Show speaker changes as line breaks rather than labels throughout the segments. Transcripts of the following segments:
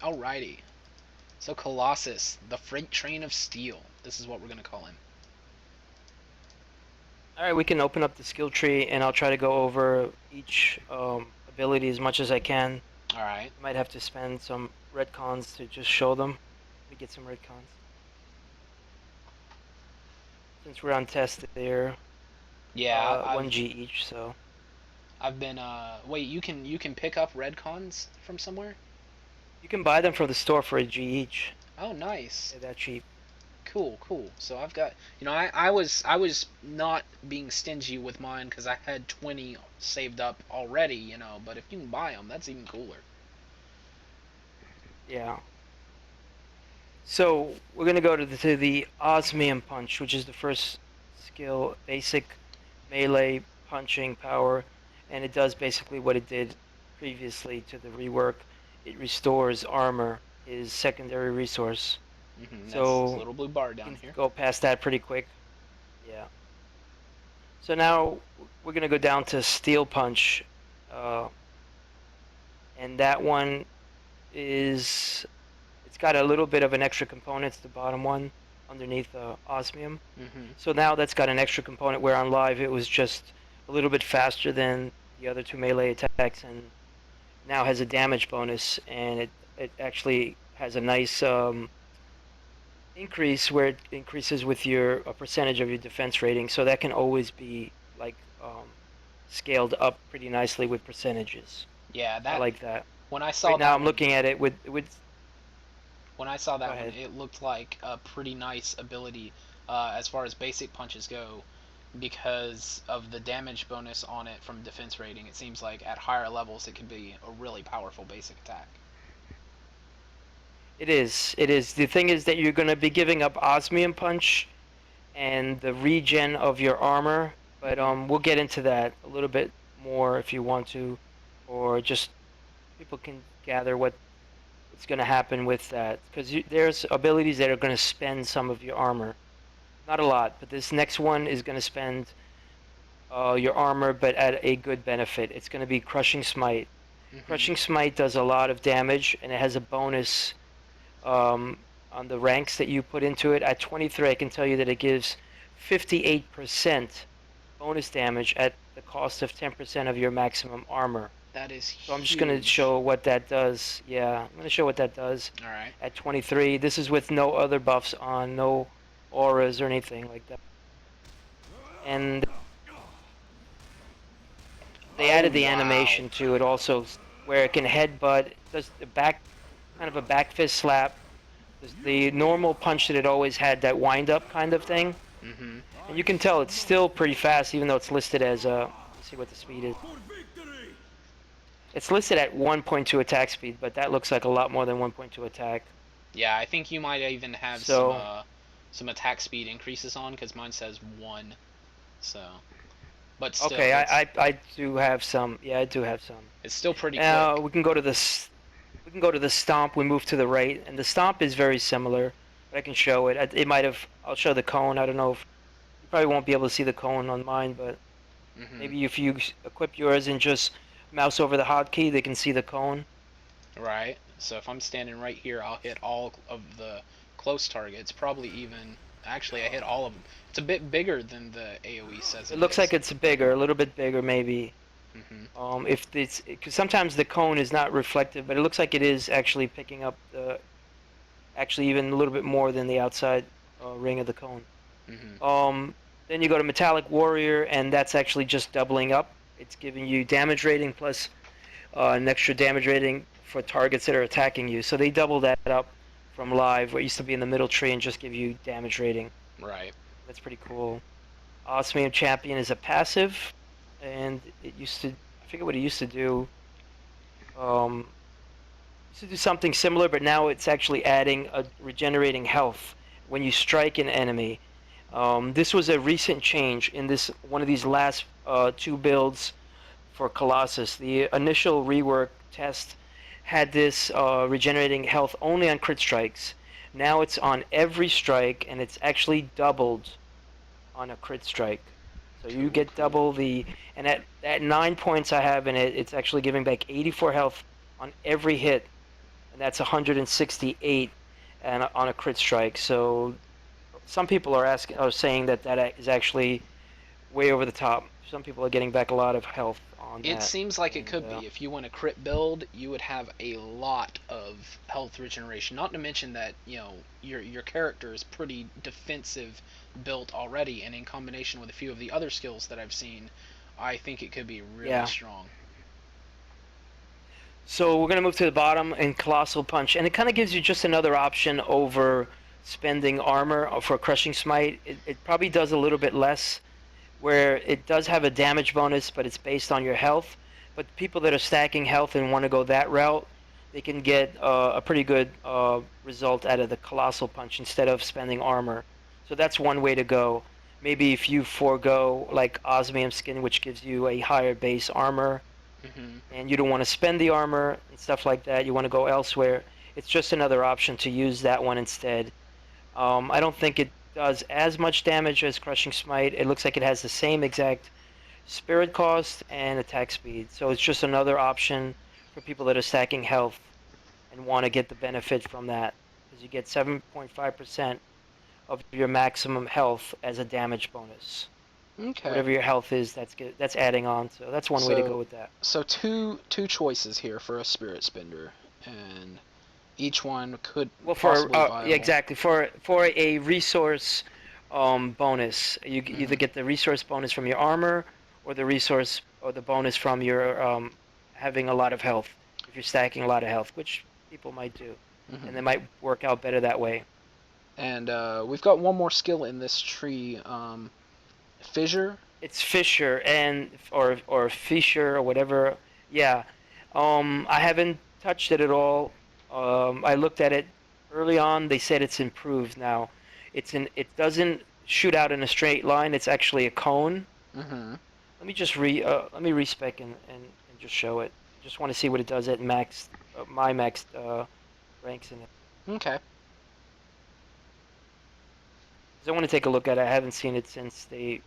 Alrighty. So Colossus, the freight train of steel. This is what we're gonna call him.
Alright, we can open up the skill tree and I'll try to go over each ability as much as I can.
Alright.
I might have to spend some retcons to just show them. We get some retcons. Since we're on test there,
Yeah, I've
1G each, so.
I've been wait, you can pick up red cons from somewhere?
You can buy them from the store for a G each.
Oh, nice.
They're that cheap.
Cool, cool. So I've got, I was not being stingy with mine because I had 20 saved up already, but if you can buy them, that's even cooler.
Yeah. So we're gonna go to the Osmium Punch, which is the first skill, basic melee punching power, and it does basically what it did previously to the rework. It restores armor, is secondary resource.
That's this
So
little blue bar
you
down
can
here.
go past that pretty quick. Yeah. So now we're gonna go down to Steel Punch, uh, and that one is it's got a little bit of an extra component. It's the bottom one underneath osmium.
hmm
So now that's got an extra component where on live it was just a little bit faster than the other two melee attacks, and now has a damage bonus, and it actually has a nice increase where it increases with your a percentage of your defense rating. So that can always be like scaled up pretty nicely with percentages.
Yeah,
So I
that
like that.
when I saw
Right now
that
I'm
one,
looking at it with.
when I saw
Go
that one,
ahead.
it looked like a pretty nice ability as far as basic punches go, because of the damage bonus on it from defense rating. It seems like at higher levels it could be a really powerful basic attack.
It is. It is. The thing is that you're going to be giving up Osmium Punch and the regen of your armor, but
hmm
we'll get into that a little bit more if you want to, or just people can gather what's going to happen with that because there's abilities that are going to spend some of your armor. Not a lot, but this next one is going to spend your armor, but at a good benefit. It's going to be Crushing Smite.
hmm
Crushing Smite does a lot of damage, and it has a bonus um, on the ranks that you put into it. At 23, I can tell you that it gives 58% bonus damage at the cost of 10% of your maximum armor.
That is
So I'm just going to
huge.
show what that does. Yeah, I'm going to show what that does
All right.
at 23. This is with no other buffs on, no auras or anything like that. And they
Oh
added the
wow.
animation to it also, where it can headbutt, does the back, kind of a back fist slap. The normal punch that it always had, that wind up kind of thing,
hmm
and you can tell it's still pretty fast, even though it's listed as let's see what the speed is. It's listed at 1.2 attack speed, but that looks like a lot more than 1.2 attack.
Yeah, I think you might even have
So
some attack speed increases on because mine says one. So, but still,
okay,
it's
I do have some. Yeah, I do have some.
it's still pretty
Now
quick.
we can go to the stomp. We move to the right, and the stomp is very similar. But I can show it. It might have. I'll show the cone. I don't know if you probably won't be able to see the cone on mine, but
hmm
maybe if you equip yours and just mouse over the hotkey, they can see the cone.
Right. So if I'm standing right here, I'll hit all of the close targets. Probably even actually, I hit all of them. It's a bit bigger than the AOE says
It
it
looks
is.
like it's bigger, a little bit bigger, maybe.
hmm
If it's because sometimes the cone is not reflective, but it looks like it is actually picking up the actually even a little bit more than the outside ring of the cone.
hmm
Um, then you go to Metallic Warrior, and that's actually just doubling up. It's giving you damage rating plus an extra damage rating for targets that are attacking you. So they double that up from live, what used to be in the middle tree, and just give you damage rating.
Right.
That's pretty cool. Osmium Champion is a passive, and it used to, I forget what it used to do. Used to do something similar, but now it's actually adding a regenerating health when you strike an enemy. This was a recent change in this one of these last two builds for Colossus. The initial rework test had this regenerating health only on crit strikes. Now it's on every strike, and it's actually doubled on a crit strike. So you
Cool.
get
Cool.
double the, and at 9 points I have in it, it's actually giving back 84 health on every hit. and that's 168 and on a crit strike. So some people are saying that that is actually way over the top. Some people are getting back a lot of health on
It
that,
seems like it
and
could be. If you went a crit build, you would have a lot of health regeneration. Not to mention that your character is pretty defensive built already, and in combination with a few of the other skills that I've seen, I think it could be really
yeah.
strong.
So we're gonna move to the bottom in Colossal Punch, and it kind of gives you just another option over spending armor for Crushing Smite. It probably does a little bit less, where it does have a damage bonus, but it's based on your health. But people that are stacking health and want to go that route, they can get a pretty good result out of the Colossal Punch instead of spending armor. So that's one way to go. Maybe if you forego like Osmium Skin, which gives you a higher base armor,
Hmm.
and you don't want to spend the armor and stuff like that, you want to go elsewhere, it's just another option to use that one instead. I don't think it does as much damage as Crushing Smite. It looks like it has the same exact spirit cost and attack speed. So it's just another option for people that are stacking health and want to get the benefit from that. Because you get 7.5% of your maximum health as a damage bonus. So
Okay.
whatever your health is, that's adding on. So that's one way to
So
go with that.
so two choices here for a spirit spender, and each one could
Well, for
possibly
yeah,
viable.
exactly, for a resource bonus, you either
Hmm.
get the resource bonus from your armor or the resource or the bonus from your having a lot of health. If you're stacking a lot of health, which people might do, and they
Hmm.
might work out better that way.
And we've got one more skill in this tree, fissure.
It's Fisher and or Fisher or whatever. Yeah, I haven't touched it at all. I looked at it early on. They said it's improved now. It doesn't shoot out in a straight line. It's actually a cone.
Hmm.
Let me respec and just show it. I just want to see what it does at max my max ranks in it.
Okay.
'Cause I want to take a look at it. I haven't seen it since they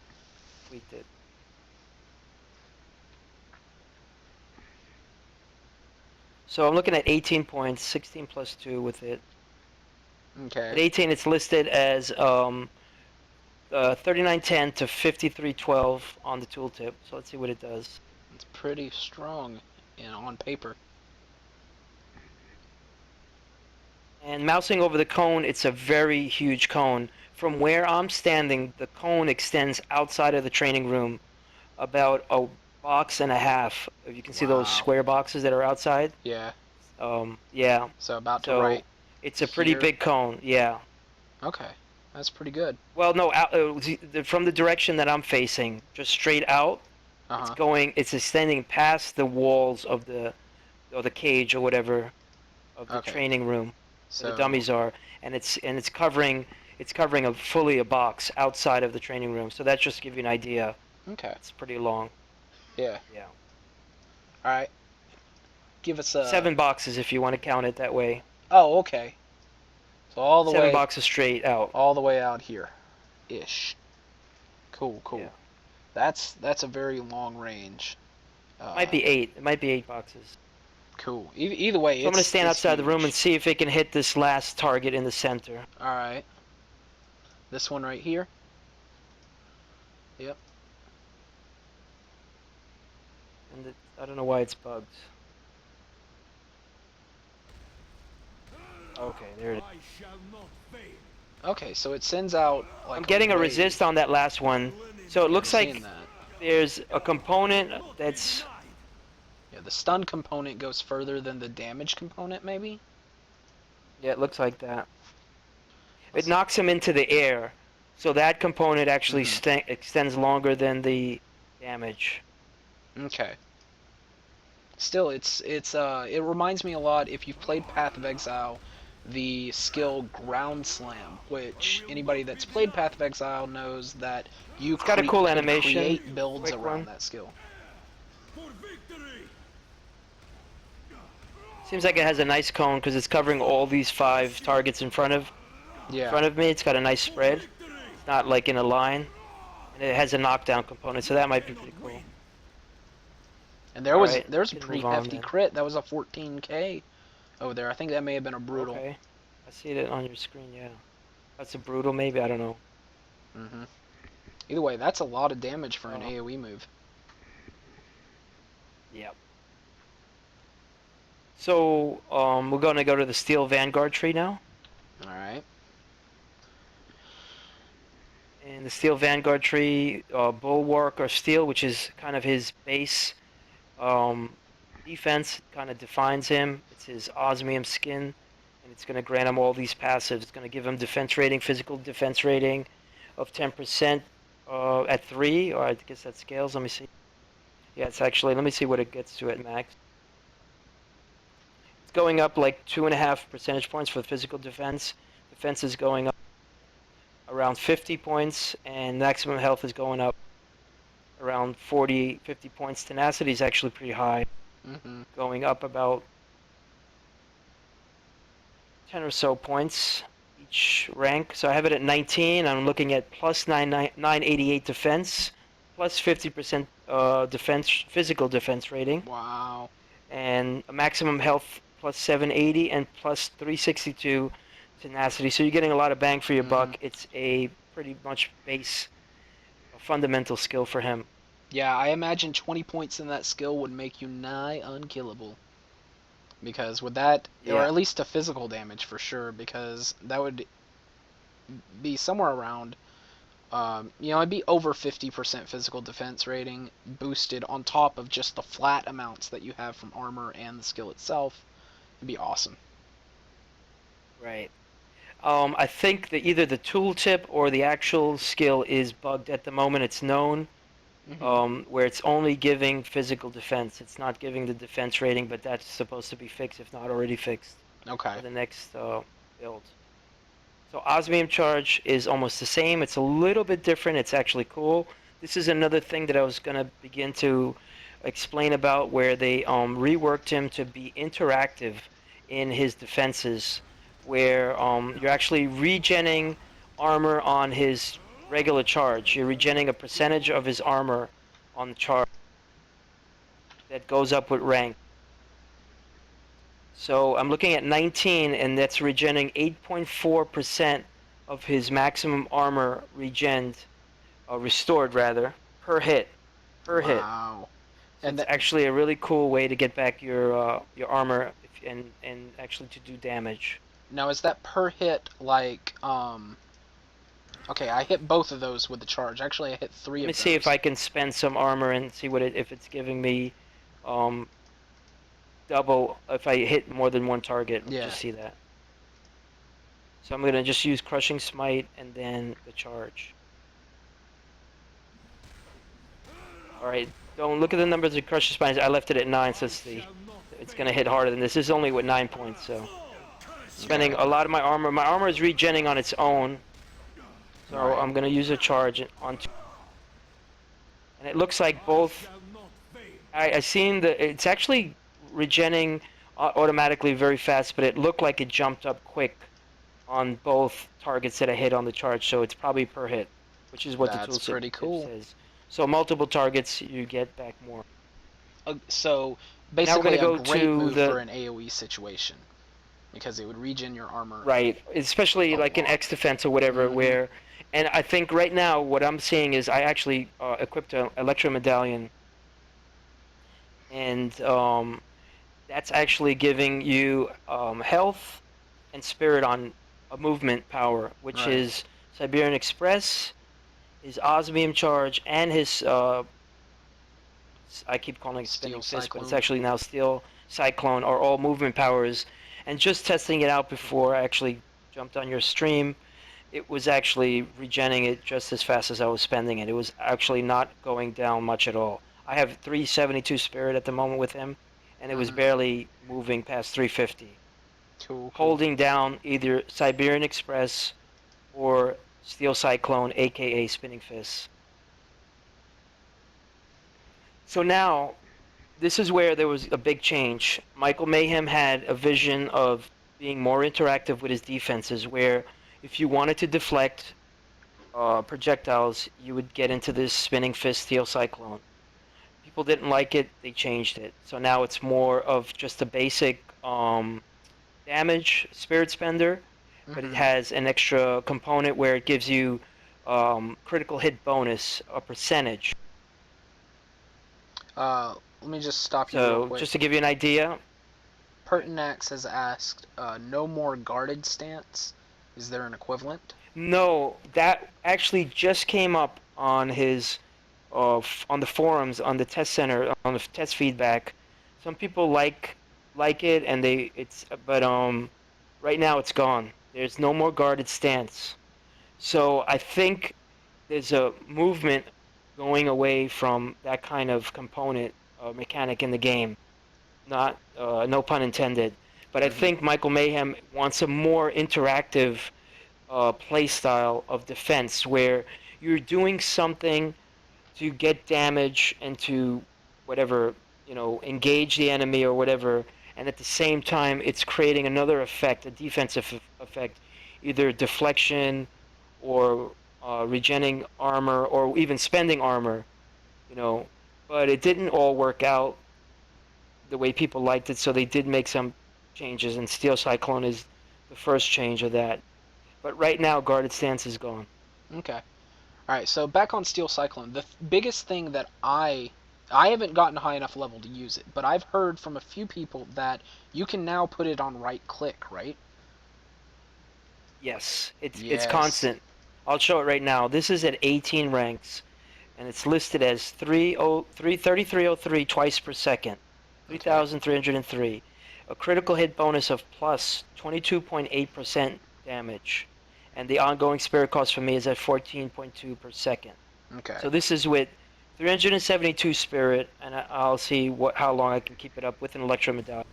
tweaked it. So I'm looking at 18 points, 16 plus 2 with it. At
Okay.
18, it's listed as 3910 to 5312 on the tooltip. So let's see what it does.
It's pretty strong, on paper.
And mousing over the cone, it's a very huge cone. From where I'm standing, the cone extends outside of the training room about a box and a half. If you can see those
Wow.
square boxes that are outside.
Yeah.
Yeah.
So about to right
So it's a pretty
here.
big cone. Yeah.
Okay. That's pretty good.
Well, no, from the direction that I'm facing, just straight out,
Uh huh.
it's extending past the walls of the cage or whatever of the
Okay.
training room where the
So
dummies are, and it's covering a fully a box outside of the training room. So that just to give you an idea.
okay.
It's pretty long.
Yeah.
Yeah,
All right. Give us a.
7 boxes if you want to count it that way.
Oh, okay. So all the
7 boxes straight out.
way out here, ish. Cool. Cool.
Yeah,
That's a very long range.
might
Uh,
be 8. It might be 8 boxes.
cool. Either way,
So I'm gonna stand
it's
outside the room and
huge.
see if it can hit this last target in the center.
All right. This one right here. Yep.
And I don't know why it's bugged. Okay, there it is.
Okay, so it sends out
I'm
like a
getting a
wave.
resist on that last one. So it
Yeah, I'm
looks
seeing
like
that.
there's a component that's
Yeah, the stun component goes further than the damage component, maybe.
yeah, it looks like that. It
Let's.
knocks him into the air. So that component actually
Hmm.
extends longer than the damage.
Okay. Still, it reminds me a lot if you've played Path of Exile, the skill Ground Slam, which anybody that's played Path of Exile knows that you
It's got a cool
could
animation,
create builds
quick
around
one.
that skill.
Seems like it has a nice cone because it's covering all these 5 targets
Yeah.
front of me. It's got a nice spread. It's not like in a line, and it has a knockdown component, so that might be pretty cool.
And
All right,
there's a
can
pretty
move on
hefty
then.
crit. That was a 14k over there. I think that may have been a brutal.
Okay. I see it on your screen, yeah. That's a brutal, maybe? I don't know.
Hmm. Either way, that's a lot of damage for an
Uh,
AoE move.
yeah. So, we're going to go to the Steel Vanguard tree now.
All right.
And the Steel Vanguard tree, Bulwark or Steel, which is kind of his base um, defense, kind of defines him. It's his osmium skin, and it's going to grant him all these passives. It's going to give him defense rating, physical defense rating of 10% at 3, or I guess that scales. Let me see. Yeah, it's actually, let me see what it gets to at max. It's going up like 2.5 percentage points for physical defense. Defense is going up around 50 points, and maximum health is going up around 40, 50 points. Tenacity is actually pretty high,
Hmm.
going up about 10 or so points each rank. So I have it at 19. I'm looking at plus 988 defense, plus 50% defense, physical defense rating,
Wow.
and a maximum health plus 780 and plus 362 tenacity. So you're getting a lot of bang for your
Hmm.
buck. It's a pretty much base, a fundamental skill for him.
Yeah, I imagine 20 points in that skill would make you nigh unkillable. Because with that, or
Yeah.
at least a physical damage for sure, because that would be somewhere around, it'd be over 50% physical defense rating boosted on top of just the flat amounts that you have from armor and the skill itself. It'd be awesome.
Right. I think that either the tooltip or the actual skill is bugged at the moment. It's known,
Hmm.
where it's only giving physical defense. It's not giving the defense rating, but that's supposed to be fixed, if not already fixed,
Okay.
for the next build. So Osmium Charge is almost the same. It's a little bit different. It's actually cool. This is another thing that I was going to begin to explain about, where they reworked him to be interactive in his defenses, where you're actually regenning armor on his regular charge. You're regenning a percentage of his armor on the charge that goes up with rank. So I'm looking at 19, and that's regenning 8.4% of his maximum armor restored rather, per hit. Per hit.
Wow.
So
And
it's
that,
actually a really cool way to get back your armor and actually to do damage.
now is that per hit like okay, I hit both of those with the charge. Actually, I hit three
Let me
of
see if
those.
I can spend some armor and see if it's giving me um, double if I hit more than one target. Let me
Yeah.
just see that. So I'm gonna just use Crushing Smite and then the charge. All right, don't look at the numbers of Crushing Smite. I left it at 9, so it's gonna hit harder than this. This is only with 9 points, so spending
Okay.
a lot of my armor. My armor is regenning on its own, so
Right.
I'm gonna use a charge on. And it looks like both. I seen that it's actually regenning automatically very fast, but it looked like it jumped up quick on both targets that I hit on the charge, so it's probably per hit, which is what the
That's
tooltip
pretty
tip
cool.
says. So multiple targets, you get back more.
So
Now we're gonna
basically, a
go
great
to
move for
the
an AOE situation because it would regen your armor
right, especially
a
like in
lot.
X defense or whatever,
Hmm.
where, and I think right now what I'm seeing is I actually equipped an Electro Medallion, and that's actually giving you health and spirit on a movement power, which
Right.
is Siberian Express, his Osmium Charge, and his I keep calling it
Steel
Spinning Fist, but it's
Cyclone.
actually now Steel Cyclone, are all movement powers. And just testing it out before I actually jumped on your stream, it was actually regenning it just as fast as I was spending it. It was actually not going down much at all. I have 372 spirit at the moment with him, and it was
Hmm.
barely moving past 350.
Cool. Cool.
Holding down either Siberian Express or Steel Cyclone, aka Spinning Fist. So now, this is where there was a big change. Michael Mayhem had a vision of being more interactive with his defenses, where if you wanted to deflect projectiles, you would get into this Spinning Fist Steel Cyclone. People didn't like it, they changed it. So now it's more of just a basic damage spirit spender, but it
Mm-hmm.
has an extra component where it gives you critical hit bonus, a percentage.
Let me just stop you real
So
quick.
just to give you an idea,
Pertinax has asked, no more guarded stance. Is there an equivalent?
no, that actually just came up on his on the forums, on the test center, on the test feedback. Some people like it, and they it's but right now it's gone. There's no more guarded stance. So I think there's a movement going away from that kind of component mechanic in the game. Not no pun intended. But I
Mm-hmm.
think Michael Mayhem wants a more interactive play style of defense where you're doing something to get damage and to whatever, engage the enemy or whatever, and at the same time it's creating another effect, a defensive effect, either deflection or regenerating armor or even spending armor, you know. But it didn't all work out the way people liked it, so they did make some changes, and Steel Cyclone is the first change of that. But right now, guarded stance is gone.
Okay. All right. So back on Steel Cyclone, the biggest thing that I haven't gotten high enough level to use it, but I've heard from a few people that you can now put it on right click, right?
Yes, it's
Yes.
constant. I'll show it right now. This is at 18 ranks, and it's listed as 3303 twice per second,
Okay.
3,303. A critical hit bonus of plus 22.8% damage, and the ongoing spirit cost for me is at 14.2 per second.
Okay.
So this is with 372 spirit, and I'll see how long I can keep it up with an electro medallion.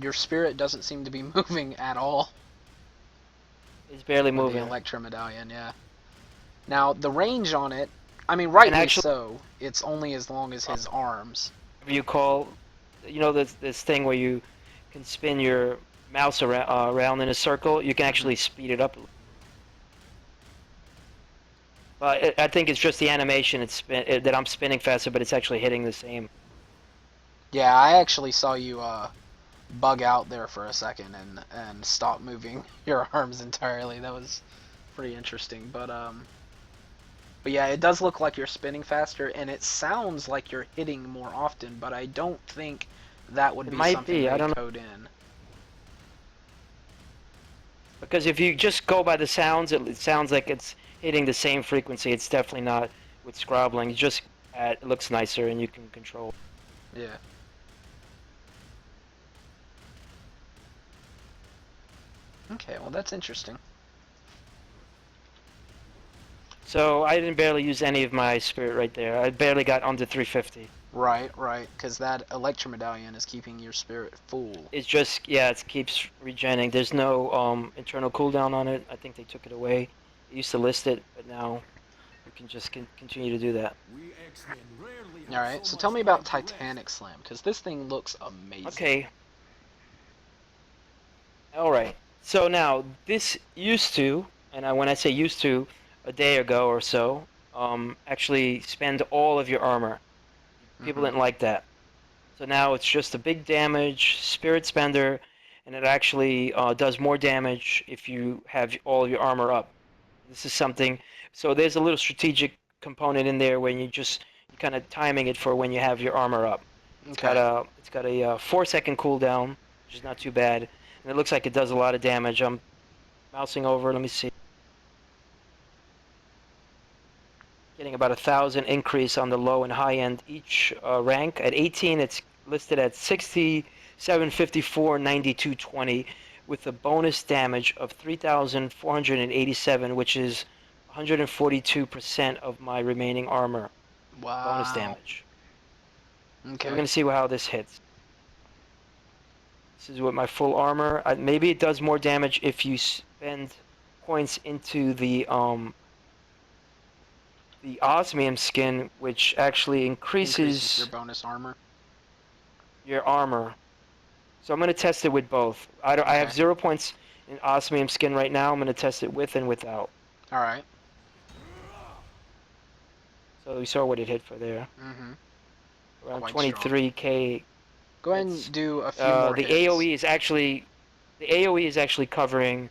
Your spirit doesn't seem to be moving at all
It's barely
with the
moving.
Electro Medallion, yeah. Now, the range on it, I mean,
And
rightly
actually,
so, it's only as long as his arms.
whatever you call, this thing where you can spin your mouse around in a circle, you can
Hmm.
actually speed it up. But I think it's just the animation that I'm spinning faster, but it's actually hitting the same.
Yeah, I actually saw you bug out there for a second and stop moving your arms entirely. That was pretty interesting. But yeah, it does look like you're spinning faster, and it sounds like you're hitting more often. But I don't think that would
It
be
might
something
be, I
they
don't know,
code in.
because if you just go by the sounds, it sounds like it's hitting the same frequency. It's definitely not with scrobbling. It looks nicer, and you can control.
Yeah. Okay, well that's interesting.
So I didn't barely use any of my spirit right there. I barely got under 350.
Right, right, because that Electro Medallion is keeping your spirit full.
It's just, yeah, it keeps regenerating. There's no internal cooldown on it. I think they took it away. They used to list it, but now you can just continue to do that.
Alright, so tell me about Titanic Slam, because this thing looks amazing.
Okay, all right. So now this used to, and when I say used to, a day ago or so, actually spend all of your armor. People
Mm-hmm.
didn't like that. So now it's just a big damage spirit spender, and it actually does more damage if you have all of your armor up. This is something. So there's a little strategic component in there when you kind of timing it for when you have your armor up.
Okay.
It's got a 4 second cooldown, which is not too bad, and it looks like it does a lot of damage. I'm mousing over. Let me see. Getting about 1,000 increase on the low and high end each rank. At 18, it's listed at 6754, 9220, with a bonus damage of 3,487, which is 142% of my remaining armor bonus
Wow.
damage. So we're
Okay.
going to see how this hits. This is with my full armor. Maybe it does more damage if you spend points into the osmium skin, which actually
Increases your
increases
bonus armor.
your armor. So I'm going to test it with both. I have
Okay.
0 points in osmium skin right now. I'm going to test it with and without.
Alright.
So we saw what it hit for there.
Mm-hmm.
Around
Quite strong.
23k.
Go ahead and
That's
do a few more
the
hits.
AOE is actually covering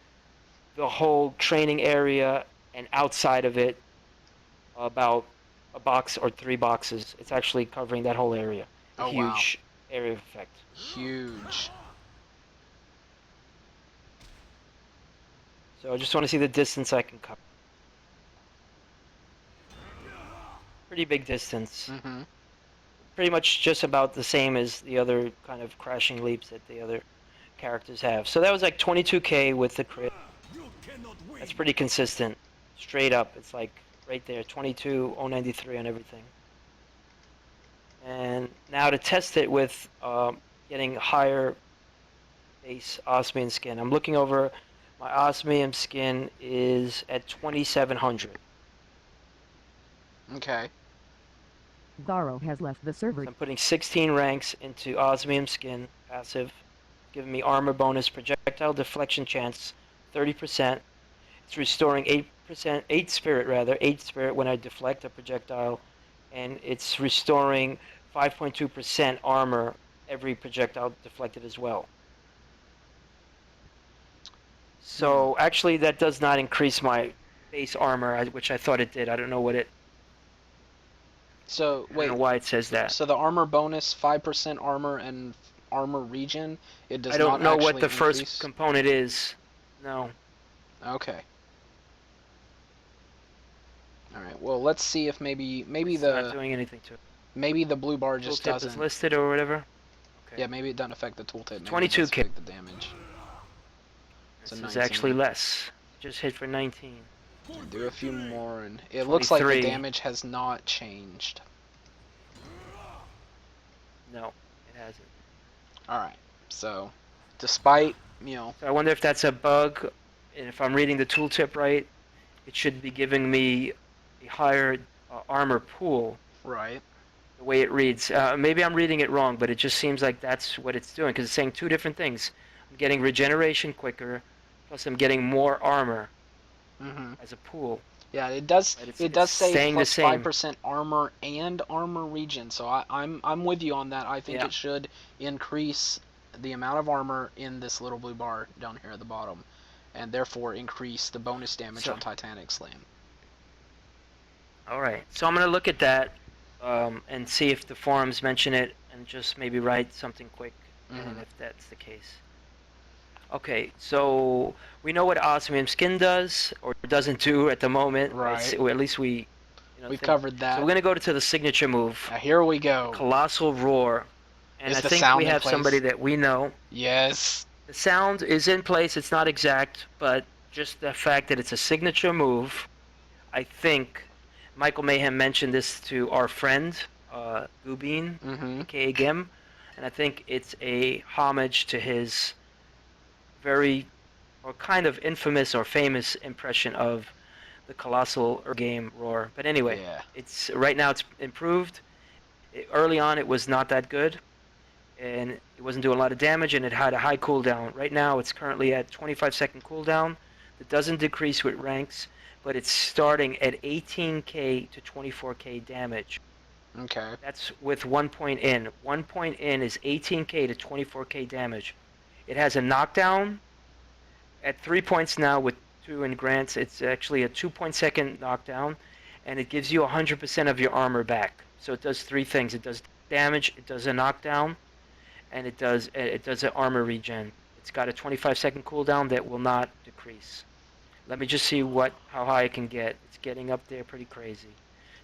the whole training area and outside of it about a box or 3 boxes. It's actually covering that whole area. A
Oh wow.
huge area of effect.
Huge.
So I just want to see the distance I can cover. Pretty big distance.
Mm-hmm.
Pretty much just about the same as the other kind of crashing leaps that the other characters have. So that was like 22k with the crit. That's pretty consistent. Straight up, it's like right there, 22,093 on everything. And now to test it with getting higher base osmium skin. I'm looking over, my osmium skin is at 2700.
Okay.
Garo has left the server.
So I'm putting 16 ranks into osmium skin, passive, giving me armor bonus, projectile deflection chance, 30%. It's restoring 8%, 8 spirit when I deflect a projectile, and it's restoring 5.2% armor every projectile deflected as well. So actually, that does not increase my base armor, which I thought it did. I don't know what it.
So
I don't know
wait.
why it says that.
So the armor bonus, 5% armor and armor regen, it does
I don't
not
know what
actually
the first
increase.
component is. No.
Okay. All right. Well, let's see if maybe
It's not doing anything to it.
maybe the blue bar just
Tooltip is
doesn't.
listed or whatever. Okay.
Yeah, maybe it doesn't affect the tooltip. Maybe it
22k.
does affect the damage.
This
So
is
19.
actually less. Just hit for 19.
Do a few more, and it looks like the
23.
damage has not changed.
No, it hasn't.
All right. So, despite
So I wonder if that's a bug, and if I'm reading the tooltip right, it should be giving me a higher armor pool.
right.
The way it reads. Maybe I'm reading it wrong, but it just seems like that's what it's doing because it's saying two different things. I'm getting regeneration quicker, plus I'm getting more armor
Mm-hmm.
as a pool.
Yeah, it does.
But
It does say
staying the
plus
same.
5% armor and armor regen. So I'm with you on that. I think
Yeah.
it should increase the amount of armor in this little blue bar down here at the bottom, and therefore increase the bonus damage
So-
on Titanic Slam.
All right. So I'm going to look at that and see if the forums mention it and just maybe write something quick, and if that's the case. Okay, so we know what osmium skin does or doesn't do at the moment,
Right.
Or at least we,
We've covered that.
So we're gonna go to the signature move,
Now here we go.
Colossal Roar, and
Is
I
the
think
sound
we
in
have
place?
somebody that we know.
Yes.
The sound is in place. It's not exact, but just the fact that it's a signature move, I think Michael Mayhem mentioned this to our friend Gubin,
Mm-hmm.
aka Gim, and I think it's a homage to his very or kind of infamous or famous impression of the colossal game Roar. But anyway,
Yeah.
it's right now it's improved. Early on, it was not that good, and it wasn't doing a lot of damage, and it had a high cooldown. Right now, it's currently at 25-second cooldown. That doesn't decrease with ranks, but it's starting at 18k to 24k damage.
Okay.
That's with 1 point in. 1 point in is 18k to 24k damage. It has a knockdown at 3 points now with 2 in grants. It's actually a 2-point-second knockdown, and it gives you 100% of your armor back. So it does 3 things. It does damage, it does a knockdown, and it does an armor regen. It's got a 25-second cooldown that will not decrease. Let me just see how high it can get. It's getting up there pretty crazy.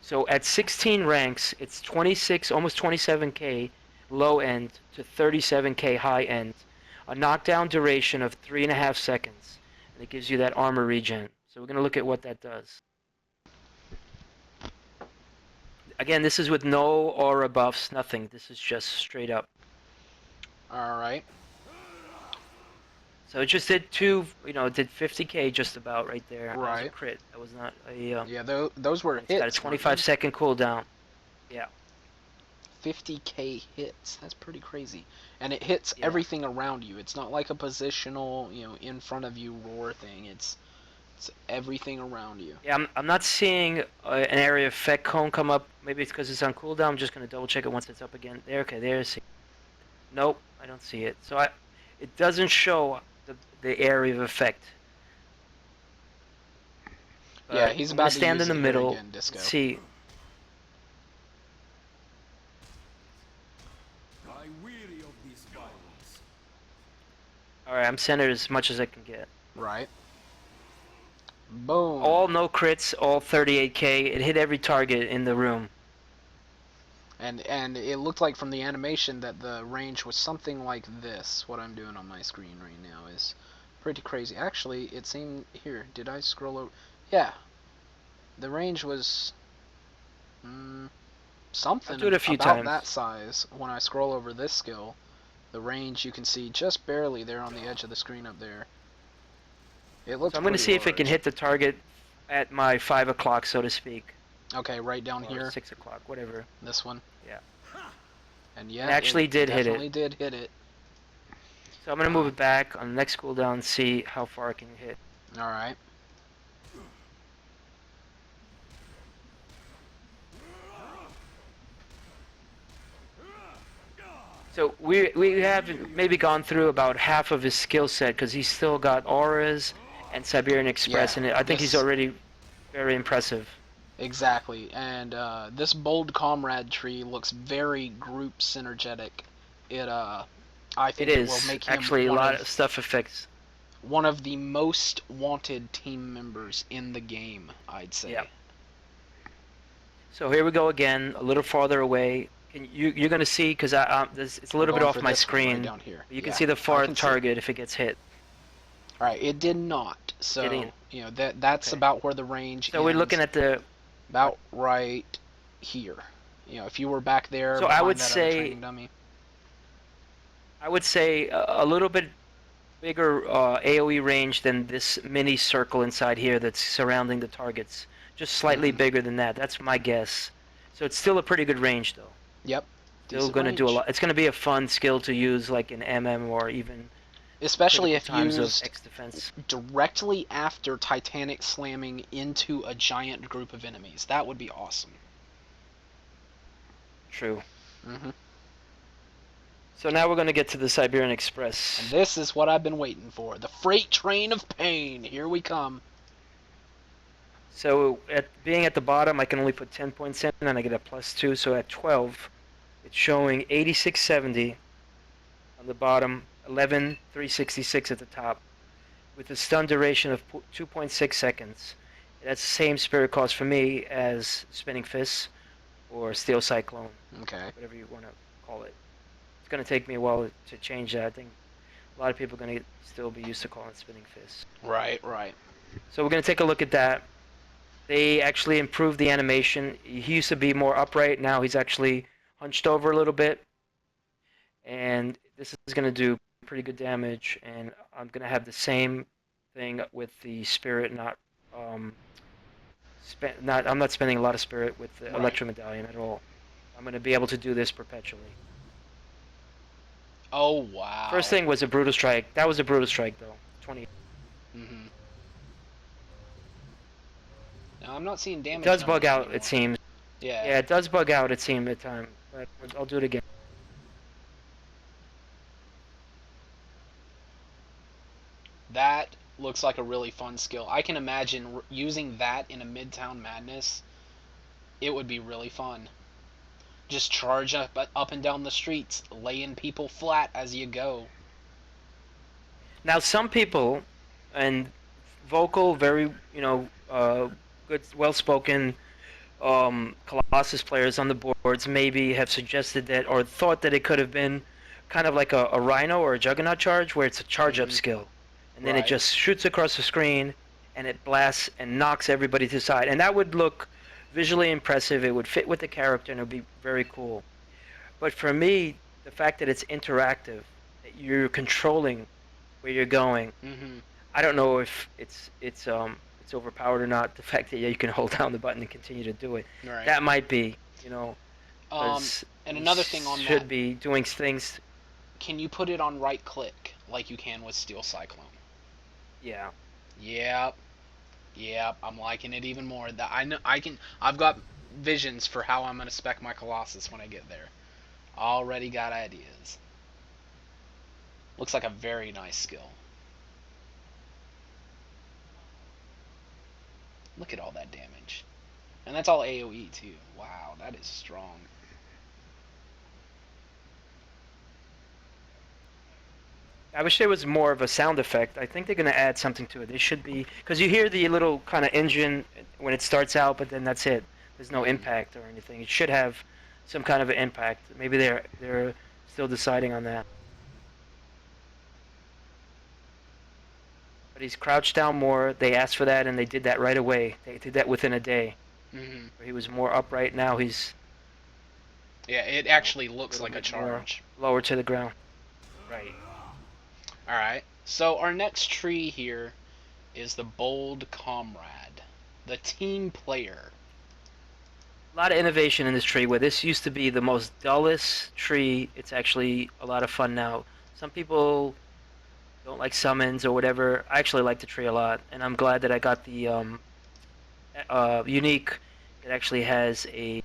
So at 16 ranks, it's 26, almost 27k low end to 37k high end. A knockdown duration of 3.5 seconds, and it gives you that armor regen. So we're going to look at what that does. Again, this is with no aura buffs, nothing. This is just straight up.
All right.
So it just did it did 50k just about right there. That was
Right.
a crit. That was not a.
Yeah, those were
It's
hits.
got a 25-second cooldown. Yeah.
50k hits. That's pretty crazy. And it hits everything around you. It's not like a positional, in front of you roar thing. It's It's everything around you.
Yeah, I'm not seeing an area effect cone come up. Maybe it's because it's on cooldown. I'm just gonna double check it once it's up again. There, okay, there's. Nope, I don't see it. So it doesn't show the area of effect.
Yeah,
But
he's
I'm gonna
about to
stand
use
in the
it here
middle
again,
and
Disco.
see.
I weary of this violence.
All right, I'm centered as much as I can get.
Right. Boom.
All no crits, all 38k. It hit every target in the room.
And it looked like from the animation that the range was something like this. What I'm doing on my screen right now is pretty crazy. Actually, it seemed here. Did I scroll over? Yeah. The range was
I'll
something
do it a few
about
times.
that size. When I scroll over this skill, the range you can see just barely there on the edge of the screen up there. It looks
So I'm gonna
pretty
see if it can
large.
hit the target at my 5 o'clock, so to speak.
Okay, right down
Or
here.
6 o'clock, whatever.
This one.
Yeah.
And yeah,
It actually did hit it.
definitely did hit it.
So I'm gonna move it back on the next cooldown and see how far it can hit.
All right.
So we haven't maybe gone through about half of his skill set because he's still got auras and Siberian Express,
Yeah,
and I think he's
this-
already very impressive.
Exactly, and this bold comrade tree looks very group synergetic. I think
It
it will
is
make him
actually a lot of stuff affects.
one of the most wanted team members in the game, I'd say.
Yeah. So here we go again, a little farther away. You're gonna see because it's a little bit
Going
off
for
my
this one right
screen.
down here.
You can
Yeah,
see the
I
far
can see.
target if it gets hit.
All right, it did not. So
Didn't.
you know that's
Okay.
about where the range.
So we're
ends,
looking at the.
about right here. You know, if you were back there
So I
behind
would
that other
say
training dummy.
I would say a little bit bigger AOE range than this mini circle inside here that's surrounding the targets. Just slightly
Mhm.
bigger than that. That's my guess. So it's still a pretty good range though.
Yep.
Still
Decent
gonna do a
range.
lot. It's gonna be a fun skill to use like in MM or even
Especially
critical
if
times
used
of X defense.
directly after Titanic slamming into a giant group of enemies. That would be awesome.
True.
Hmm.
So now we're gonna get to the Siberian Express.
And this is what I've been waiting for. The freight train of pain. Here we come.
So being at the bottom, I can only put 10 points in, and I get a +2. So at 12, it's showing 8670 on the bottom, 11366 at the top, with a stun duration of 2.6 seconds. That's the same spirit cost for me as Spinning Fists or Steel Cyclone,
Okay.
whatever you want to call it. It's going to take me a while to change that. I think a lot of people are going to still be used to calling it Spinning Fists.
Right, right.
So we're going to take a look at that. They actually improved the animation. He used to be more upright. Now he's actually hunched over a little bit. And this is going to do pretty good damage. And I'm going to have the same thing with the spirit. I'm not spending a lot of spirit with the
Right.
Electro Medallion at all. I'm going to be able to do this perpetually.
Oh, wow.
First thing was a Brutal Strike. That was a Brutal Strike, though. 20.
Hmm. Now, I'm not seeing
It
damage.
does bug
numbers
out,
anymore.
it seems.
Yeah.
Yeah, it does bug out, it seems, at times. But I'll do it again.
That looks like a really fun skill. I can imagine using that in a Midtown Madness. It would be really fun. Just charge up and down the streets, laying people flat as you go.
Now, some people, and vocal, very, good, well-spoken Colossus players on the boards maybe have suggested that, or thought that it could have been kind of like a Rhino or a Juggernaut charge, where it's a charge-up skill. And then it
Right.
just shoots across the screen, and it blasts and knocks everybody to the side. And that would look visually impressive. It would fit with the character, and it would be very cool. But for me, the fact that it's interactive, that you're controlling where you're going,
Hmm.
I don't know if it's overpowered or not. The fact that you can hold down the button and continue to do it,
Right.
that might be,
Um,
'cause
and
you
another thing on
should
that,
be doing things.
can you put it on right click like you can with Steel Cyclone?
Yeah.
Yep. Yep, I'm liking it even more. I know I can. I've got visions for how I'm gonna spec my Colossus when I get there. Already got ideas. Looks like a very nice skill. Look at all that damage. And that's all AoE too. Wow, that is strong.
I wish there was more of a sound effect. I think they're going to add something to it. They should be, because you hear the little kind of engine when it starts out, but then that's it. There's no impact or anything. It should have some kind of an impact. Maybe they're still deciding on that. But he's crouched down more. They asked for that, and they did that right away. They did that within a day.
Mm-hmm.
He was more upright. Now he's
Yeah, it actually looks like a charge.
Lower to the ground. Right.
Alright, so our next tree here is the Bold Comrade, the team player.
A lot of innovation in this tree, where this used to be the most dullest tree. It's actually a lot of fun now. Some people don't like summons or whatever. I actually like the tree a lot, and I'm glad that I got the unique. It actually has a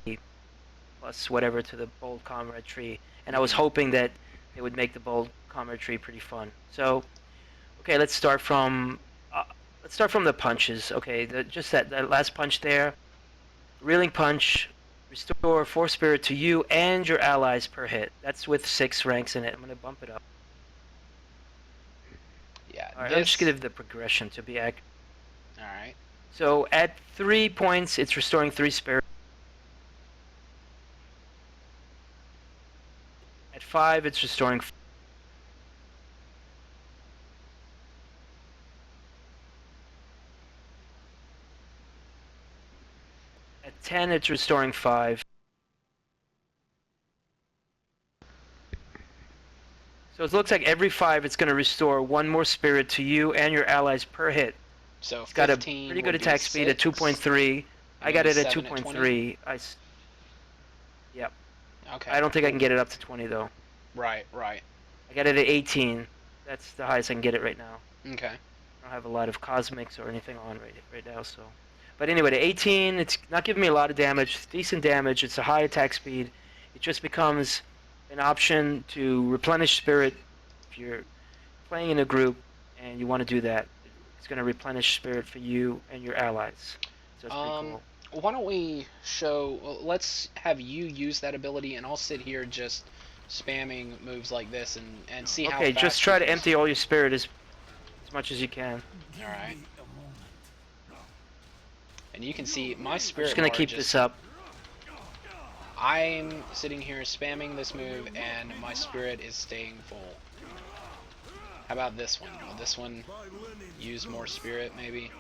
plus whatever to the Bold Comrade tree, and I was hoping that they would make the Bold Comrade tree pretty fun. So, okay, let's start from the punches. Okay, just that last punch there. Reeling Punch, restore 4 spirit to you and your allies per hit. That's with 6 ranks in it. I'm going to bump it up.
Yeah,
Alright, I'm just going to give the progression to be accurate.
Alright.
So at 3 points, it's restoring 3 spirit. At 5, it's restoring. At 10, it's restoring 5. So it looks like every 5, it's going to restore 1 more spirit to you and your allies per hit.
So
It's got a pretty good attack speed at 2.3. I got it at 2.3. Yep.
Okay.
I don't think I can get it up to 20 though.
Right.
I got it at 18. That's the highest I can get it right now.
Okay.
I don't have a lot of cosmics or anything on right now, so. But anyway, to 18, it's not giving me a lot of damage. It's decent damage. It's a high attack speed. It just becomes an option to replenish spirit if you're playing in a group and you want to do that. It's going to replenish spirit for you and your allies. So it's pretty cool.
Why don't we let's have you use that ability, and I'll sit here just spamming moves like this and see how fast.
Okay, just try to empty all your spirit as much as you can.
Alright. And you can see my spirit.
I'm just gonna keep this up.
I'm sitting here spamming this move, and my spirit is staying full. How about this one? Will this one use more spirit, maybe?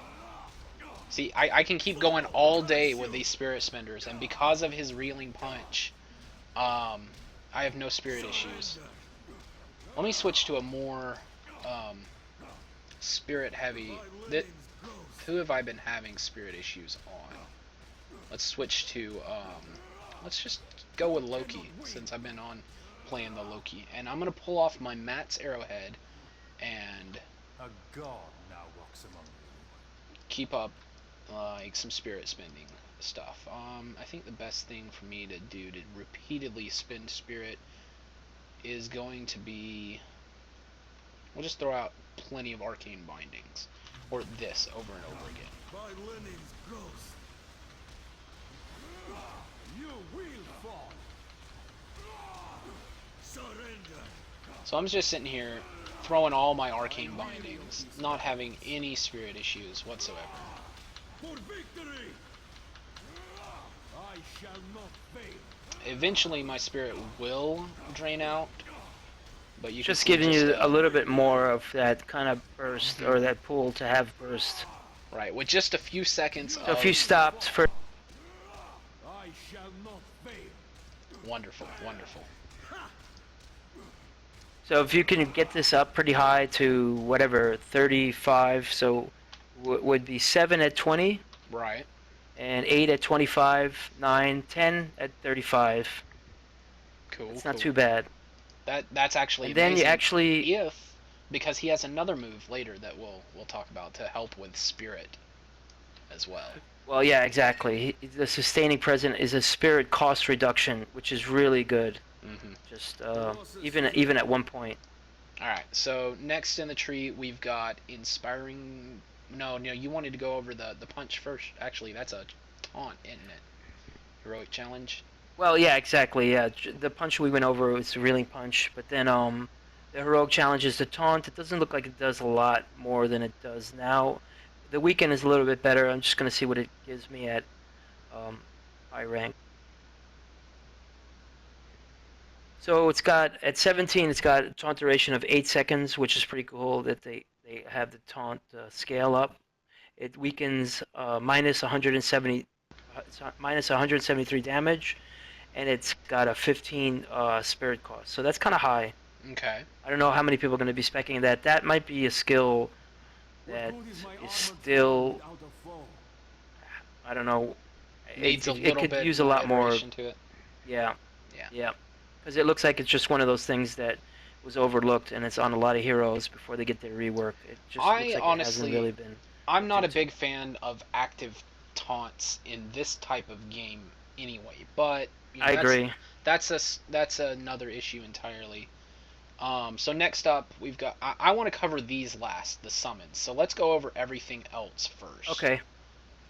See, I can keep going all day with these spirit spenders, and because of his reeling punch, I have no spirit issues. Let me switch to a more spirit heavy. Who have I been having spirit issues on? Let's switch to let's just go with Loki, since I've been on playing the Loki, and I'm gonna pull off my Matt's arrowhead and
A god now walks among you.
keep up like some spirit spending stuff. I think the best thing for me to do to repeatedly spend spirit is going to be, we'll just throw out plenty of arcane bindings, or this over and over again.
By Lenin's ghost, you will fall. Surrender.
So I'm just sitting here throwing all my arcane bindings, not having any spirit issues whatsoever.
For victory! I shall not fail.
Eventually my spirit will drain out, but you
Just
can see
giving you a little bit more of that kind of burst, or that pool to have burst.
right, with just a few seconds
So
of
if you stopped for
I shall not fail.
wonderful.
So if you can get this up pretty high to whatever 35, so would be 7 at 20,
Right.
and 8 at 25, 9, 10 at 35.
Cool.
It's not too bad.
That's actually
And then you
amazing
actually
because he has another move later that we'll talk about to help with spirit. as well.
Well, yeah, exactly. The sustaining present is a spirit cost reduction, which is really good.
Hmm.
Just even at one point.
All right. So next in the tree we've got inspiring. No, no, you wanted to go over the punch first. Actually, that's a taunt, isn't it? Heroic challenge.
Well, yeah, exactly. Yeah, the punch we went over was the reeling punch, but then the heroic challenge is the taunt. It doesn't look like it does a lot more than it does now. The weekend is a little bit better. I'm just gonna see what it gives me at um, high rank. So it's got at 17, it's got a taunt duration of 8 seconds, which is pretty cool that they have the taunt scale up. It weakens minus 170 minus 173 damage, and it's got a 15 spirit cost. So that's kind of high.
Okay.
I don't know how many people are going to be specking that. That might be a skill that is still, I don't know.
Needs a
It
little
could
bit
use a
more
lot more.
iteration to it.
Yeah,
Yeah.
yeah. Because it looks like it's just one of those things that was overlooked, and it's on a lot of heroes before they get their rework. It just looks like it hasn't really been.
I'm not a
into.
big fan of active taunts in this type of game anyway, but you know,
I agree.
that's another issue entirely. So next up, we've got. I want to cover these last, the summons. So let's go over everything else first.
Okay.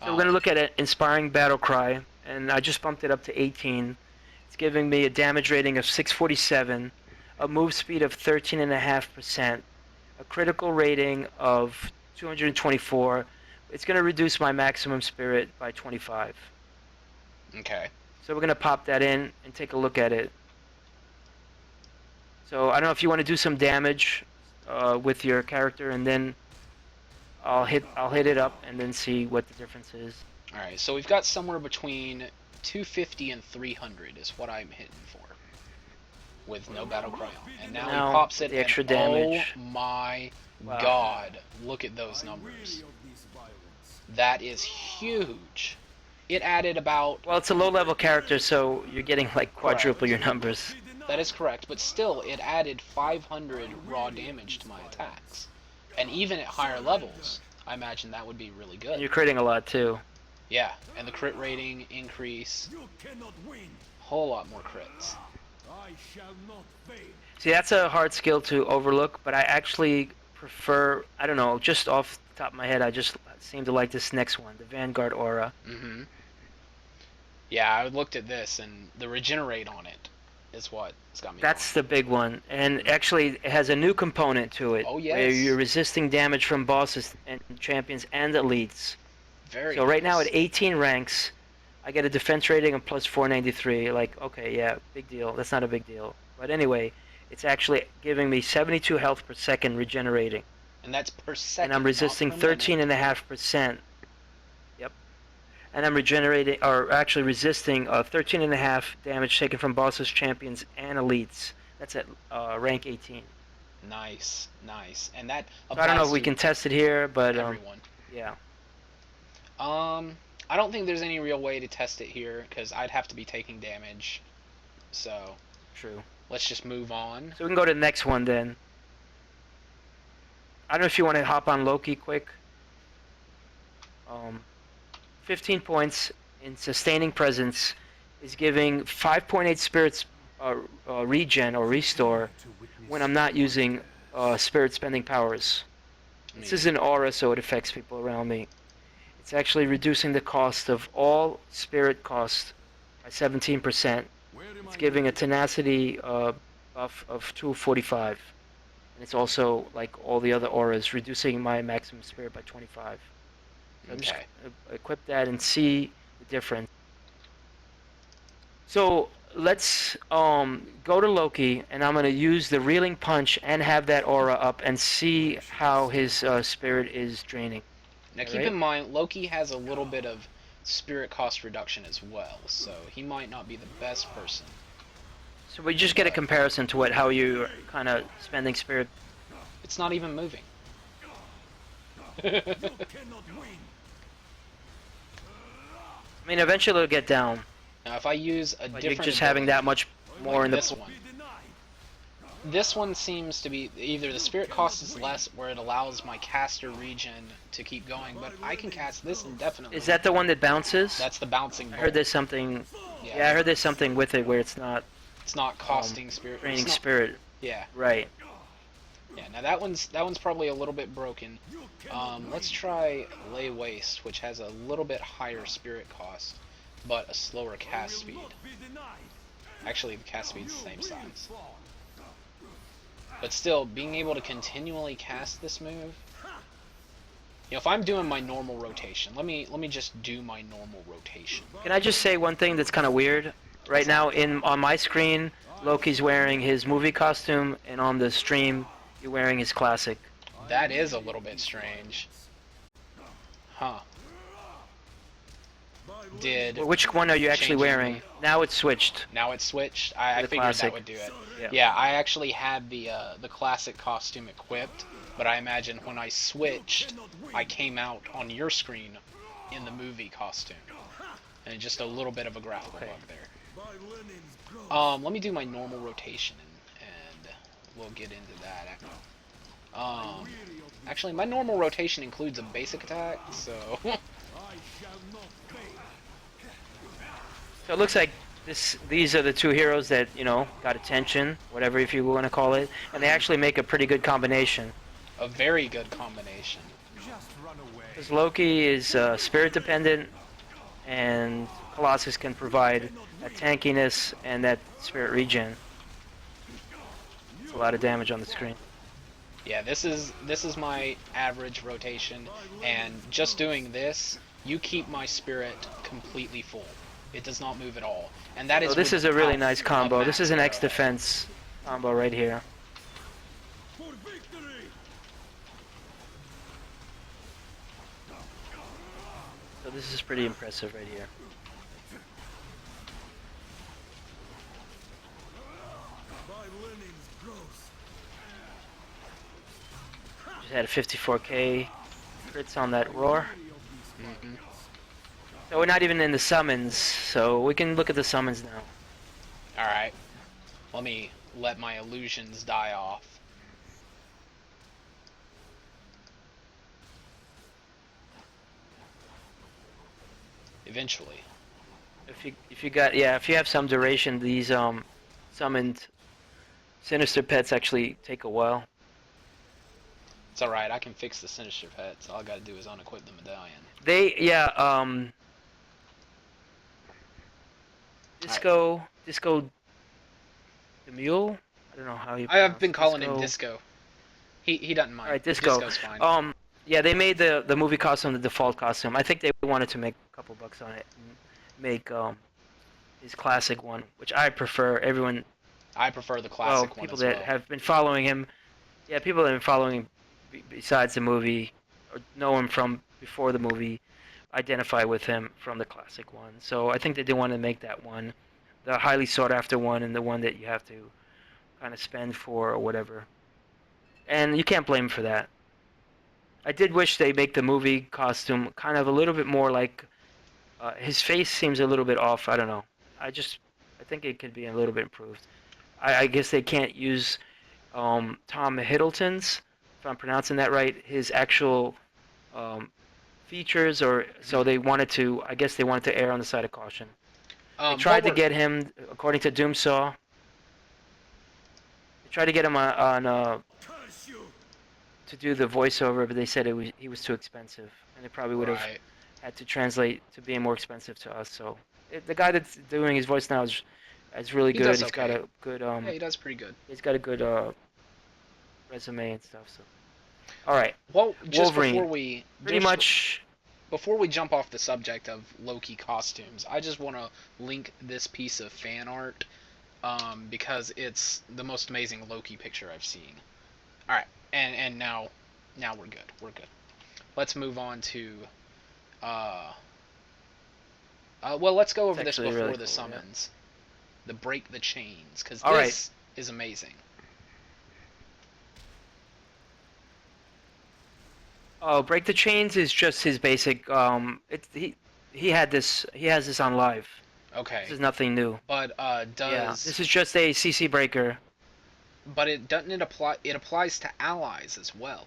So we're going to look at it, Inspiring Battle Cry, and I just bumped it up to 18. It's giving me a damage rating of 647, a move speed of 13.5%, a critical rating of 224. It's going to reduce my maximum spirit by 25.
Okay.
So we're going to pop that in and take a look at it. So I don't know if you want to do some damage with your character, and then I'll hit it up and then see what the difference is.
All right. So we've got somewhere between 250 and 300 is what I'm hitting for, with no battle cry on. And now he pops it.
The extra
and
damage.
Oh my
Wow.
God! Look at those numbers. That is huge. It added about.
Well, it's a low-level character, so you're getting like quadruple your numbers.
That is correct, but still, it added 500 raw damage to my attacks. And even at higher levels, I imagine that would be really good.
And you're critting a lot too.
Yeah, and the crit rating increase. Whole lot more crits.
See, that's a hard skill to overlook, but I actually prefer, I don't know, just off the top of my head, I just seem to like this next one, the Vanguard Aura.
Mm-hmm. Yeah, I looked at this, and the regenerate on it is what's got me.
That's the big one, and actually it has a new component to it.
Oh, yes.
Where you're resisting damage from bosses and champions and elites.
Very
So right
nice.
now at 18 ranks, I get a defense rating of plus 493. Like, okay, yeah, big deal. That's not a big deal. But anyway, it's actually giving me 72 health per second regenerating.
And that's per second.
And I'm resisting 13.5%. Yep. And I'm regenerating, or actually resisting 13.5 damage taken from bosses, champions, and elites. That's at rank 18.
Nice, nice. And that
So I don't know if we can test it here, but
everyone.
Yeah.
I don't think there's any real way to test it here because I'd have to be taking damage. So
True.
let's just move on.
So we can go to the next one then. I don't know if you want to hop on Loki quick. 15 points in sustaining presence is giving 5.8 spirits regen or restore when I'm not using spirit spending powers. This is an aura, so it affects people around me. It's actually reducing the cost of all spirit costs by 17%. It's giving a tenacity buff of 245. And it's also, like all the other auras, reducing my maximum spirit by 25. So I'm just going to equip that and see the difference. So let's go to Loki, and I'm going to use the Reeling Punch and have that aura up and see how his spirit is draining.
Now keep in mind, Loki has a little bit of spirit cost reduction as well, so he might not be the best person.
So we just get a comparison to how you're kind of spending spirit.
It's not even moving.
I mean, eventually it'll get down.
Now if I use a
But
different
you're just having that much more in the
this
pool.
one. this one seems to be either the spirit cost is less, or it allows my caster regen to keep going. But I can cast this indefinitely.
Is that the one that bounces?
That's the bouncing bolt.
I heard there's something.
Yeah,
Yeah, I heard there's something with it where it's not
it's not costing spirit.
draining
It's not,
spirit.
yeah.
Right.
Yeah. Now that one's probably a little bit broken. Let's try Lay Waste, which has a little bit higher spirit cost, but a slower cast speed. Actually, the cast speed's the same size. But still, being able to continually cast this move. You know, if I'm doing my normal rotation, let me just do my normal rotation.
Can I just say one thing that's kind of weird? Right now, on my screen, Loki's wearing his movie costume, and on the stream, you're wearing his classic.
That is a little bit strange. Huh.
Well, which one are you actually wearing? Now it's switched.
Now it's switched. I figured
classic.
that would do it.
Yeah.
Yeah, I actually had the classic costume equipped, but I imagine when I switched, I came out on your screen in the movie costume, and just a little bit of a graphical bug there. Let me do my normal rotation, and we'll get into that. Actually, my normal rotation includes a basic attack, so.
So it looks like these are the two heroes that, got attention, whatever if you want to call it, and they actually make a pretty good combination.
A very good combination.
Because Loki is spirit dependent, and Colossus can provide that tankiness and that spirit regen. It's a lot of damage on the screen.
Yeah, this is my average rotation, and just doing this, you keep my spirit completely full. It does not move at all, and that is.
So this is a really nice combo. This is an
arrow.
X defense combo right here. So this is pretty impressive right here. Just had a 54k crits on that roar.
Mm-hmm.
So we're not even in the summons, so we can look at the summons now.
Alright. Let me let my illusions die off. Eventually.
If you have some duration, these summoned sinister pets actually take a while.
It's alright, I can fix the sinister pets. All I gotta do is unequip the medallion.
Disco the Mule? I don't know how you
I've been
pronounce
calling him Disco. He doesn't mind.
Alright, Disco.
Disco's fine.
Yeah, they made the movie costume the default costume. I think they wanted to make a couple bucks on it and make his classic one, which I prefer.
I prefer the classic one
people
as
that
well.
have been following him, people that have been following him besides the movie or know him from before the movie identify with him from the classic one. So I think they did want to make that one the highly sought after one and the one that you have to kind of spend for or whatever. And you can't blame him for that. I did wish they make the movie costume kind of a little bit more like his face seems a little bit off. I don't know. I think it could be a little bit improved. I guess they can't use Tom Hiddleston's, if I'm pronouncing that right, his actual features, or so they wanted to. I guess they wanted to err on the side of caution. They tried to get him, according to Doomsaw. They tried to get him on to do the voiceover, but they said he was too expensive, and they probably would have had to translate to being more expensive to us. So the guy that's doing his voice now is really good. He's got a good
yeah, he does pretty good.
He's got a good resume and stuff. So all right.
Well, just
Wolverine.
Before we jump off the subject of Loki costumes, I just want to link this piece of fan art because it's the most amazing Loki picture I've seen. All right, and now we're good. We're good. Let's move on to. Well, let's go over this before
really
the
cool,
summons. The break the chains, because
All
this is amazing.
Oh, break the chains is just his basic. He has this on live.
Okay.
This is nothing new.
But
this is just a CC breaker.
but it doesn't it apply. It applies to allies as well.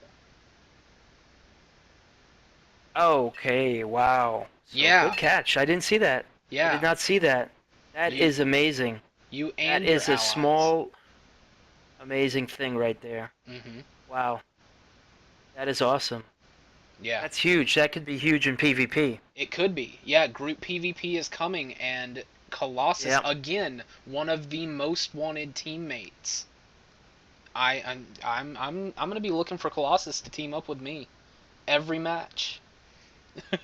Okay, wow. So
Yeah,
good catch. I didn't see that. I did
yeah.
not see that. That
You
is amazing.
you
That
and your
is a
allies.
small, amazing thing right there.
Hmm.
Wow. That is awesome.
Yeah,
That's huge. That could be huge in PvP.
it could be. Yeah, group PvP is coming, and Colossus
Yeah.
again, one of the most wanted teammates. I'm gonna be looking for Colossus to team up with me every match.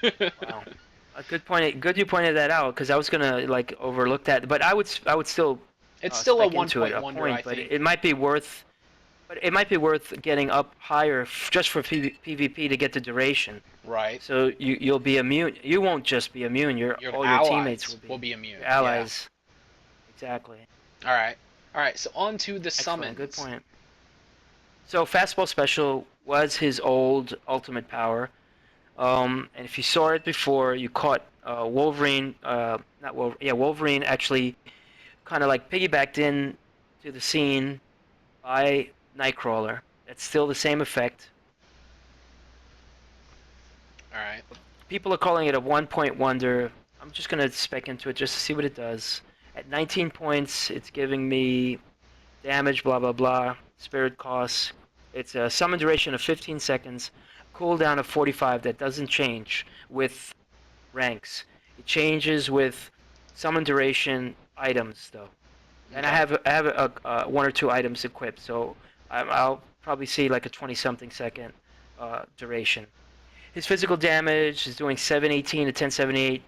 Wow. A good point. Good you pointed that out because I was gonna like overlook that, but I would still
It's still a
spec
one
into it
point
a
wonder, I
point, but
think.
it might be worth. But it might be worth getting up higher just for PvP to get the duration.
Right.
So you'll be immune. You won't just be immune.
Your
All your teammates
allies
will
will
be.
be immune.
Your
Yeah.
allies. Exactly.
All right. All right. So on to the
Excellent. Good
summons.
point. So fastball special was his old ultimate power. And if you saw it before, you caught Wolverine. Not Wolverine. Yeah, Wolverine actually kind of like piggybacked in to the scene by Nightcrawler. That's still the same effect.
All right.
People are calling it a 1 point wonder. I'm just gonna spec into it just to see what it does. At 19 points, it's giving me damage, blah blah blah, spirit costs. It's a summon duration of 15 seconds, cooldown of 45. That doesn't change with ranks. It changes with summon duration items though. And
Okay.
I have one or two items equipped, so I'll probably see like a 20 something second duration. His physical damage is doing 718 to 1078.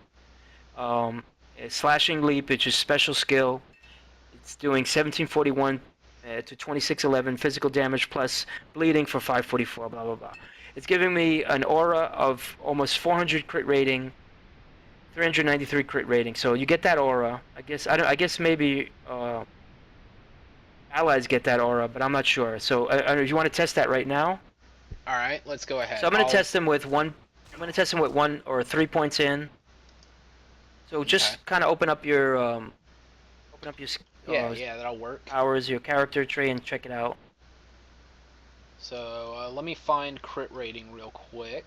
Slashing leap, which is special skill, it's doing 1741 to 2611 physical damage plus bleeding for 544. Blah blah blah. It's giving me an aura of almost 400 crit rating, 393 crit rating. So you get that aura. I guess I don't. I guess maybe allies get that aura, but I'm not sure. So if you want to test that right now,
All right. Let's go
so
ahead.
I'm gonna test them with one. I'm gonna test them with 1 or 3 points in. So
Okay.
just kind of open up your
Yeah. Yeah. That'll work.
powers, your character tree, and check it out.
So let me find crit rating real quick.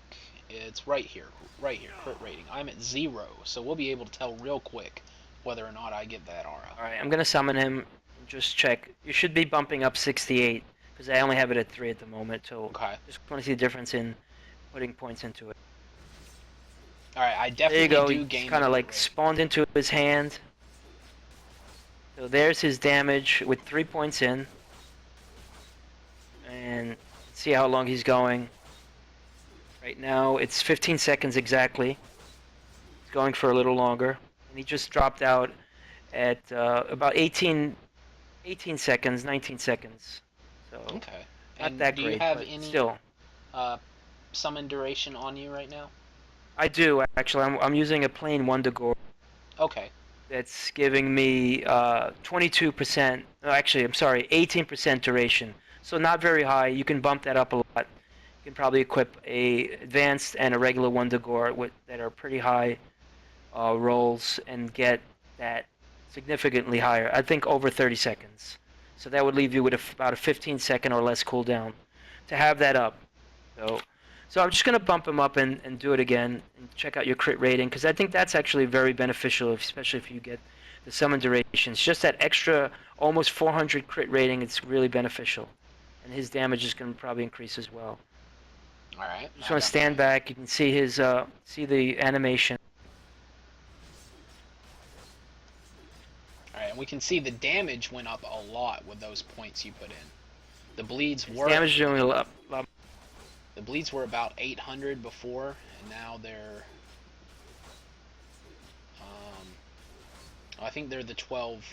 It's right here. Right here. Crit rating. I'm at 0, so we'll be able to tell real quick whether or not I get that aura.
All right, I'm gonna summon him. And just check. You should be bumping up 68 because I only have it at 3 at the moment. So
Okay.
just want to see the difference in putting points into it.
All right. I
There you
definitely
go.
do
He's
gain
kind
the
of
crit
like
rate.
spawned into his hand. So there's his damage with 3 points in, and see how long he's going. Right now it's 15 seconds exactly. He's going for a little longer, and he just dropped out at about 18 seconds, 19 seconds. So
Okay.
not
And
that
do you
great,
have
but
any
still.
uh, summon duration on you right now?
I do actually. I'm using a plain Wonder Gore
Okay.
that's giving me 22%. No, actually, I'm sorry, 18% duration. So not very high. You can bump that up a lot. You can probably equip a advanced and a regular Wonder Gore with that are pretty high rolls and get that significantly higher. I think over 30 seconds. So that would leave you with about a 15-second or less cooldown to have that up. So, so I'm just going to bump him up and do it again and check out your crit rating because I think that's actually very beneficial, especially if you get the summon durations. Just that extra almost 400 crit rating, it's really beneficial. And his damage is going to probably increase as well.
All right.
Just want to stand back. You can see his see the animation.
All right, and we can see the damage went up a lot with those points you put in. The bleeds
His
were
damage is doing a lot.
the bleeds were about 800 before, and now they're I think they're the 12.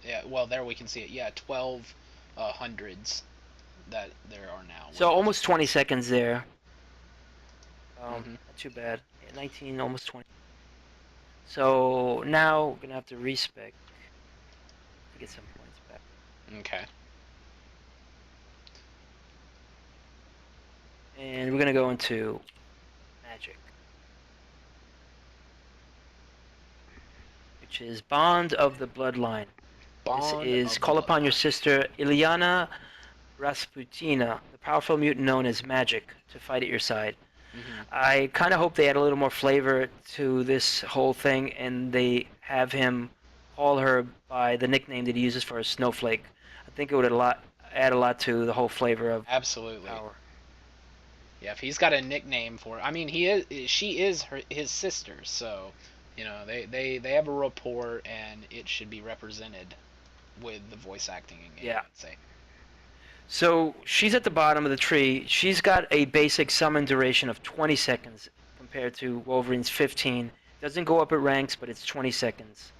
Yeah, well there we can see it. Yeah, 12 hundreds that there are now.
So almost 20 seconds there.
Mhm.
Not too bad. Yeah, 19, almost 20. So now we're gonna have to respec to get some points back.
Okay.
And we're gonna go into magic, which is Bond of the Bloodline. This
Bond
is
of the
call upon your
Bloodline.
sister Ilyana Rasputina, the powerful mutant known as Magic, to fight at your side.
Hmm.
I kind of hope they add a little more flavor to this whole thing, and they have him call her by the nickname that he uses for a snowflake. I think it would add a lot to the whole flavor of
Absolutely.
power.
Yeah, if he's got a nickname for it, I mean, he is, she is his sister, so they have a rapport, and it should be represented with the voice acting in game,
Yeah.
I'd say.
So she's at the bottom of the tree. She's got a basic summon duration of 20 seconds compared to Wolverine's 15. Doesn't go up at ranks, but it's 20 seconds.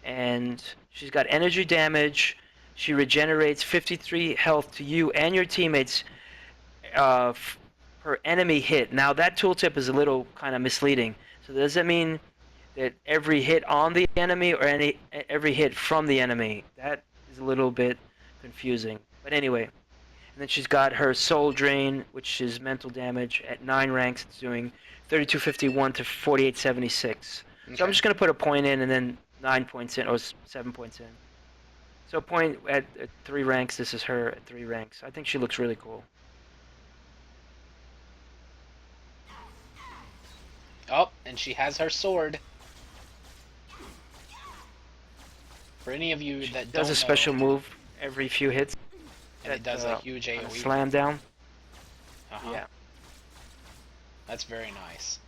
And she's got energy damage. She regenerates 53 health to you and your teammates per enemy hit. Now that tooltip is a little kind of misleading. So does that mean that every hit on the enemy or every hit from the enemy? That is a little bit confusing. But anyway, and then she's got her Soul Drain, which is mental damage at 9 ranks. It's doing 3251 to 4876. So I'm
Okay.
just going to put a point in and then 9 points in, or 7 points in. So point at 3 ranks. This is her at 3 ranks. I think she looks really cool.
Oh, and she has her sword. For any of you that
Does
don't
a special
know,
move every few hits.
and it does a huge
kinda
AoE.
slam down.
Uh-huh.
Yeah.
That's very nice.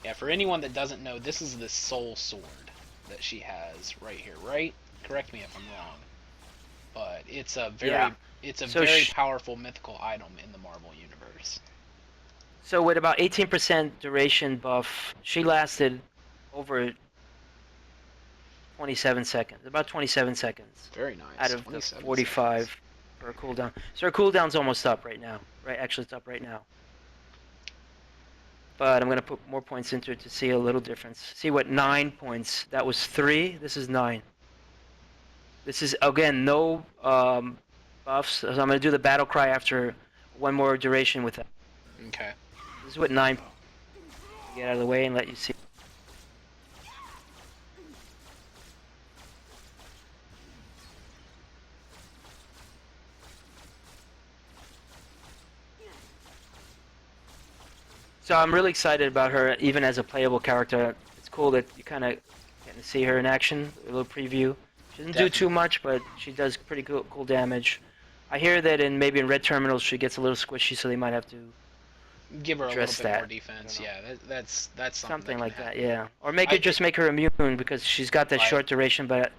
Yeah, for anyone that doesn't know, this is the soul sword that she has right here, right? Correct me if I'm wrong. But it's a very
Yeah.
it's a
So
very powerful mythical item in the Marvel universe.
So with about 18% duration buff, she lasted over 27 seconds. About 27 seconds
Very nice.
out of the
27
45
seconds.
for her cooldown. So her cooldown's almost up right now. Right, actually it's up right now. But I'm gonna put more points into it to see a little difference. See what 9 points. That was 3. This is 9. This is again no buffs. So I'm gonna do the battle cry after one more duration with that.
Okay.
This is what 9. Get out of the way and let you see. So I'm really excited about her, even as a playable character. It's cool that you kind of get to see her in action. A little preview. She doesn't do too
Definitely.
much, but she does pretty cool damage. I hear that maybe in red terminals she gets a little squishy, so they might have to
Give her a little
address
bit more
that.
defense.
I don't know.
Yeah, that's something
Something
that
like
can
that,
happen.
yeah. Or make
I
it just make her immune because she's got that
Right.
short duration, but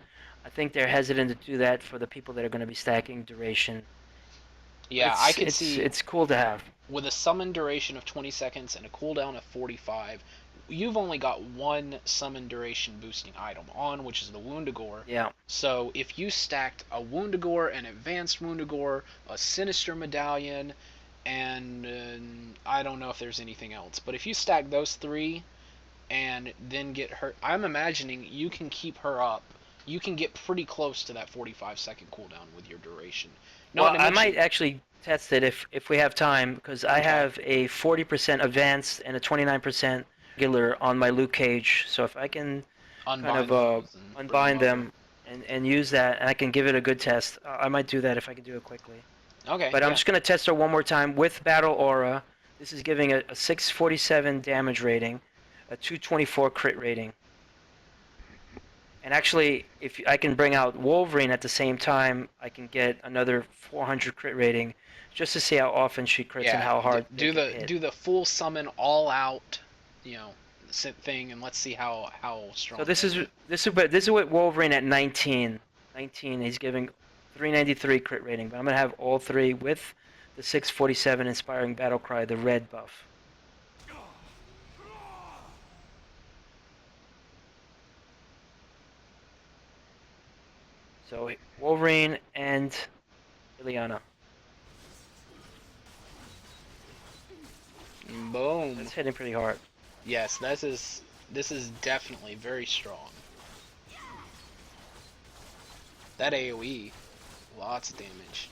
I think they're hesitant to do that for the people that are going to be stacking duration.
Yeah, I could see
It's cool to have.
with a summon duration of 20 seconds and a cooldown of 45, you've only got one summon duration boosting item on, which is the Woundagore.
Yeah.
So if you stacked a Woundagore, an advanced Woundagore, a Sinister Medallion, and I don't know if there's anything else, but if you stack those 3 and then get her, I'm imagining you can keep her up. You can get pretty close to that 45-second cooldown with your duration. Not
Well,
to
I
mention,
might actually test it if we have time because I
okay,
have a 40% advanced and a 29% regular on my Luke Cage. So if I can kind
unbind
of
those and bring them
unbind
over.
them and use that, and I can give it a good test, I might do that if I can do it quickly.
Okay,
But I'm
yeah.
just going to test her one more time with Battle Aura. This is giving a 647 damage rating, a 224 crit rating. And actually, if I can bring out Wolverine at the same time, I can get another 400 crit rating, just to see how often she crits and
Yeah,
how hard they
do
can
the
hit.
do the full summon all out, thing, and let's see how strong.
So this is what Wolverine at 19. 19, he's giving 393 crit rating, but I'm gonna have all 3 with the 647 inspiring battle cry, the red buff. So Wolverine and Ilyana.
Boom.
That's hitting pretty hard.
Yes, this is definitely very strong. That AOE, lots of damage.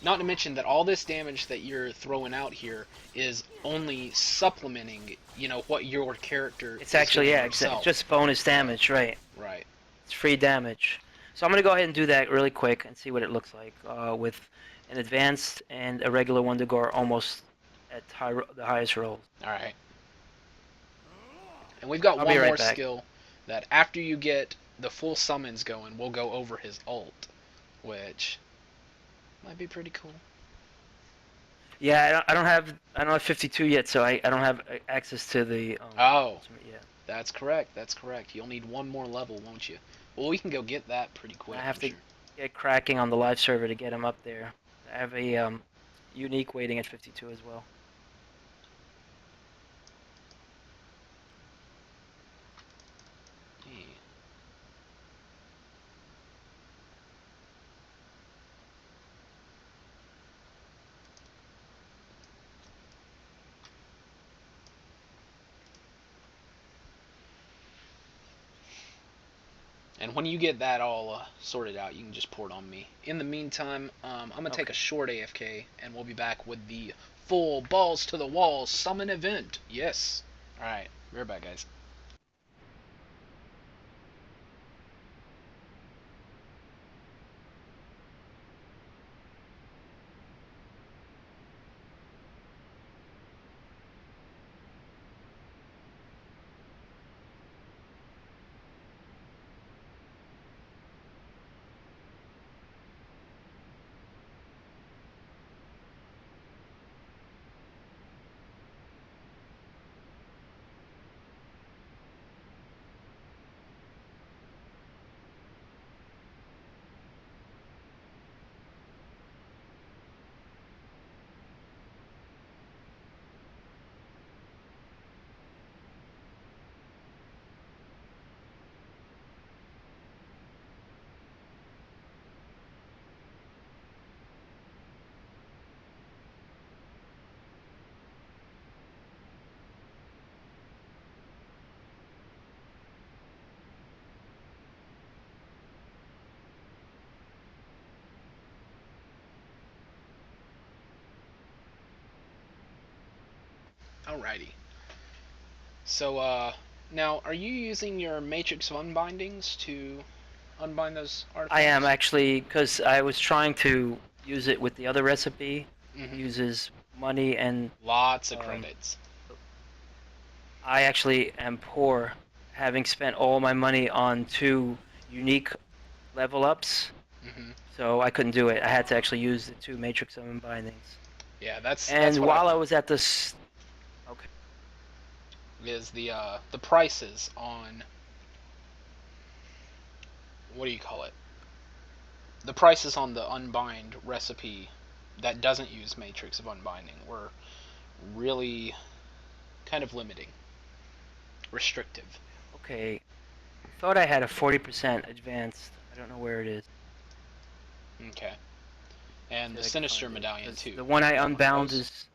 Not to mention that all this damage that you're throwing out here is only supplementing, what your character
It's
is
actually,
doing
yeah,
yourself.
just bonus damage, right?
Right.
It's free damage. So I'm gonna go ahead and do that really quick and see what it looks like with an advanced and a regular Wundagore almost at the highest rolls.
All right. And we've got
I'll
one
be right
more
back.
skill that after you get the full summons going, we'll go over his ult, which might be pretty cool.
Yeah, I don't have 52 yet, so I don't have access to the
Oh,
ultimate yet.
that's correct. That's correct. You'll need one more level, won't you? Well, we can go get that pretty
I
quick,
have
I'm
to
sure.
get cracking on the live server to get him up there. I have a unique waiting at 52 as well.
Hey. And when you get that all sorted out, you can just port on me. In the meantime, I'm going to take a short AFK, and we'll be back with the full balls to the walls summon event. Yes. Alright, we're back, guys. Alrighty. So, now, are you using your Matrix of Unbindings to unbind those
I am
artifacts?
actually, because I was trying to use it with the other recipe.
Mm-hmm.
Uses money and
Lots of
um,
credits.
I actually am poor, having spent all my money on 2 unique level ups.
Mm-hmm.
So I couldn't do it. I had to actually use the 2 Matrix Summon Bindings.
Yeah, that's
And
what I
while I
thought.
was at this, okay,
Is the prices on, what do you call it? The prices on the unbind recipe that doesn't use Matrix of Unbinding were really kind of limiting, restrictive.
okay, thought I had a 40% advanced. I don't know where it is.
Okay. And
See
the
if I can
Sinister
find it.
Medallion
Because
too.
the one I
You got one of
unbound
those?
is,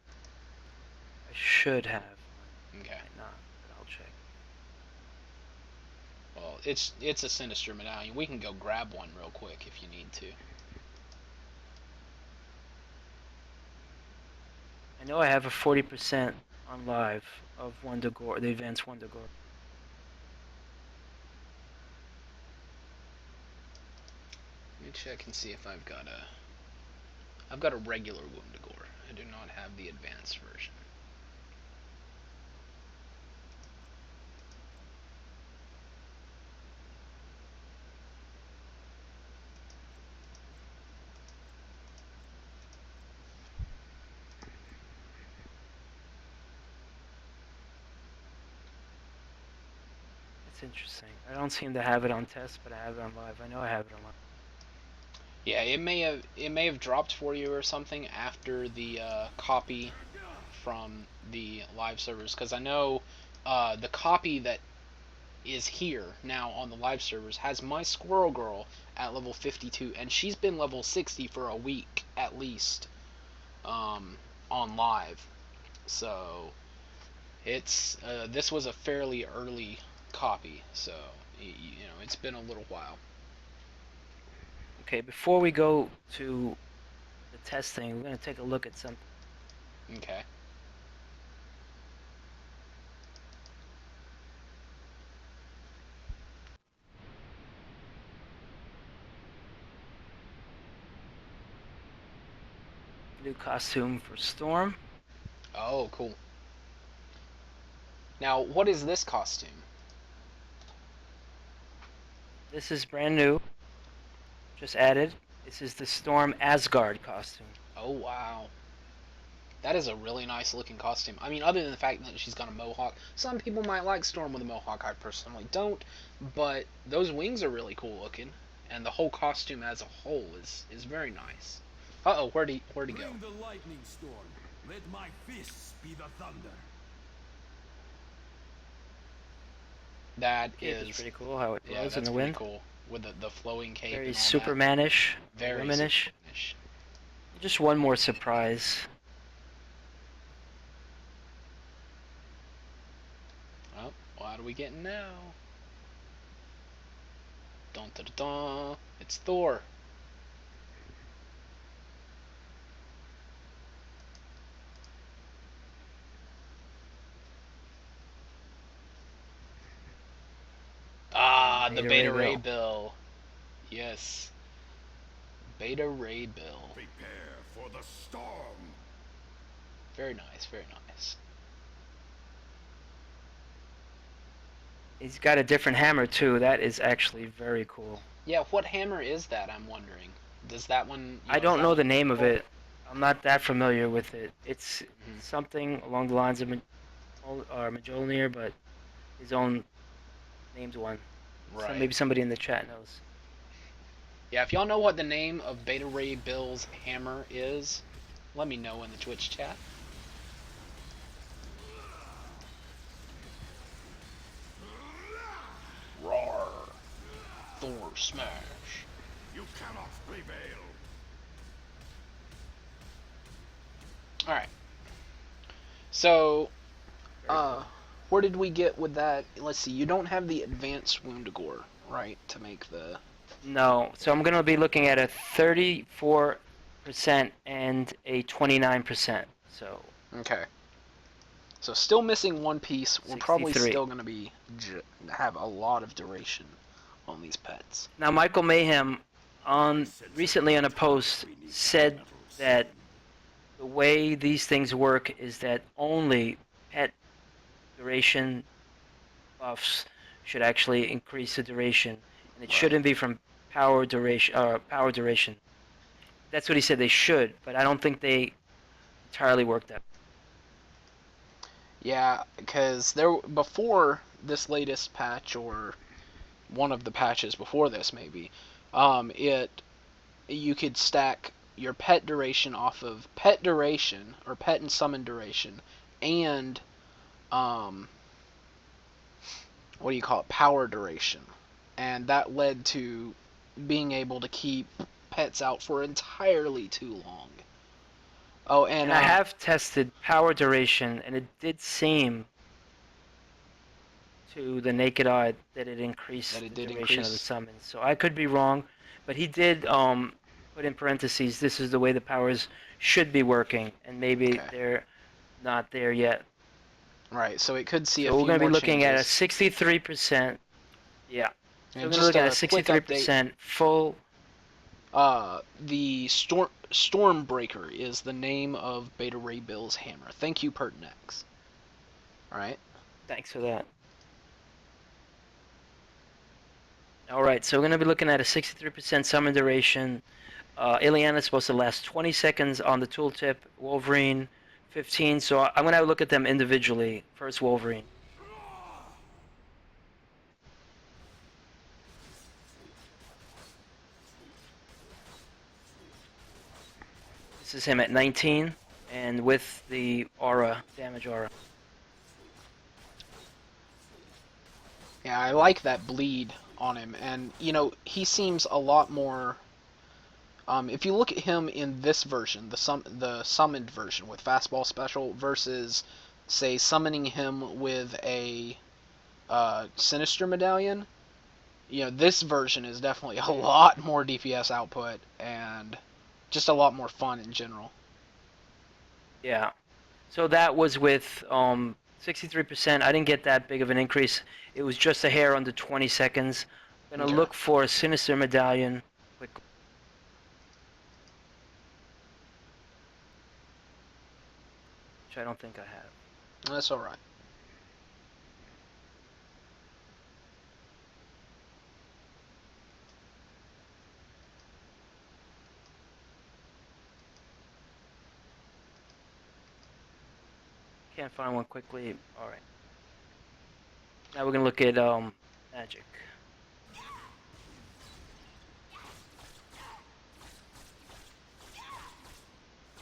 I should have one.
Okay.
Might not, but I'll check.
Well, it's a Sinister Medallion. We can go grab one real quick if you need to.
I know I have a 40% on live of Wundagore, the advanced Wundagore.
Let me check and see if I've got a regular Woundagore. I do not have the advanced version.
That's interesting. I don't seem to have it on test, but I have it on live. I know I have it on live.
Yeah, it may have dropped for you or something after the copy from the live servers, because I know the copy that is here now on the live servers has my Squirrel Girl at level 52, and she's been level 60 for a week at least on live. So it's this was a fairly early copy, so it's been a little while.
Okay, before we go to the testing. We're gonna take a look at something.
Okay.
New costume for Storm.
Oh, cool. Now, what is this costume?
This is brand new. Just added. This is the Storm Asgard costume.
Oh, wow. That is a really nice looking costume. I mean, other than the fact that she's got a mohawk. Some people might like Storm with a mohawk. I personally don't. But those wings are really cool looking. And the whole costume as a whole is very nice. Uh-oh, where'd he go?
Bring the lightning storm. Let my fists be the thunder.
That
Cape is
is
pretty cool how it
yeah,
blows in
that's
the
pretty
wind.
cool. With the flowing cape
Very
and all
Supermanish.
that. Very
Womanish.
Supermanish.
Just one more surprise.
Oh, what are we getting now? Dun dun dun dun. It's Thor. Ah, the Beta Ray Bill. Yes. Beta Ray Bill.
Prepare for the storm.
Very nice, very nice.
He's got a different hammer too. That is actually very cool.
Yeah, what hammer is that, I'm wondering? Does that one...
I don't know the name of it. I'm not that familiar with it. It's something along the lines of Mjolnir, but his own named one.
Right.
So maybe somebody in the chat knows.
Yeah, if y'all know what the name of Beta Ray Bill's hammer is, let me know in the Twitch chat. Roar. Thor smash.
You cannot prevail.
Alright. So, where did we get with that? Let's see, you don't have the advanced wound gore, right, to make the...
No, so I'm going to be looking at a 34% and a 29%. So
Okay. So still missing one piece. We're probably
63.
still going to be have a lot of duration on these pets.
now Michael Mayhem recently on a post said that the way these things work is that only pet duration buffs should actually increase the duration, and it shouldn't be from power duration. That's what he said they should, but I don't think they entirely worked out.
Yeah, because before this latest patch, or one of the patches before this maybe, you could stack your pet duration off of pet duration or pet and summon duration, and what do you call it, power duration, and that led to being able to keep pets out for entirely too long. Oh, and
I have tested power duration, and it did seem to the naked eye that it increased the duration of the summons. So I could be wrong, but he did put in parentheses, this is the way the powers should be working, and maybe they're not there yet.
Right, so it could see a
So
few
we're going to be looking
changes.
at a 63%. Yeah. So we're going to look
just
at a
a quick
63% full.
The Stormbreaker is the name of Beta Ray Bill's hammer. Thank you, Pertinax. Alright.
Thanks for that. Alright, so we're going to be looking at a 63% summon duration. Ileana is supposed to last 20 seconds on the tooltip. Wolverine, 15. So I'm going to have a look at them individually. First, Wolverine. This is him at 19, and with the aura, damage aura.
Yeah, I like that bleed on him, and, you know, he seems a lot more... if you look at him in this version, the summoned version with Fastball Special versus, say, summoning him with a Sinister Medallion, you know, this version is definitely a lot more DPS output, and Just a lot more fun in general.
Yeah. So that was with 63%. I didn't get that big of an increase. It was just a hair under 20 seconds. I'm gonna
Okay.
look for a Sinister Medallion quickly. Which I don't think I have.
That's all right.
Can't find one quickly. All right. Now we're gonna look at magic.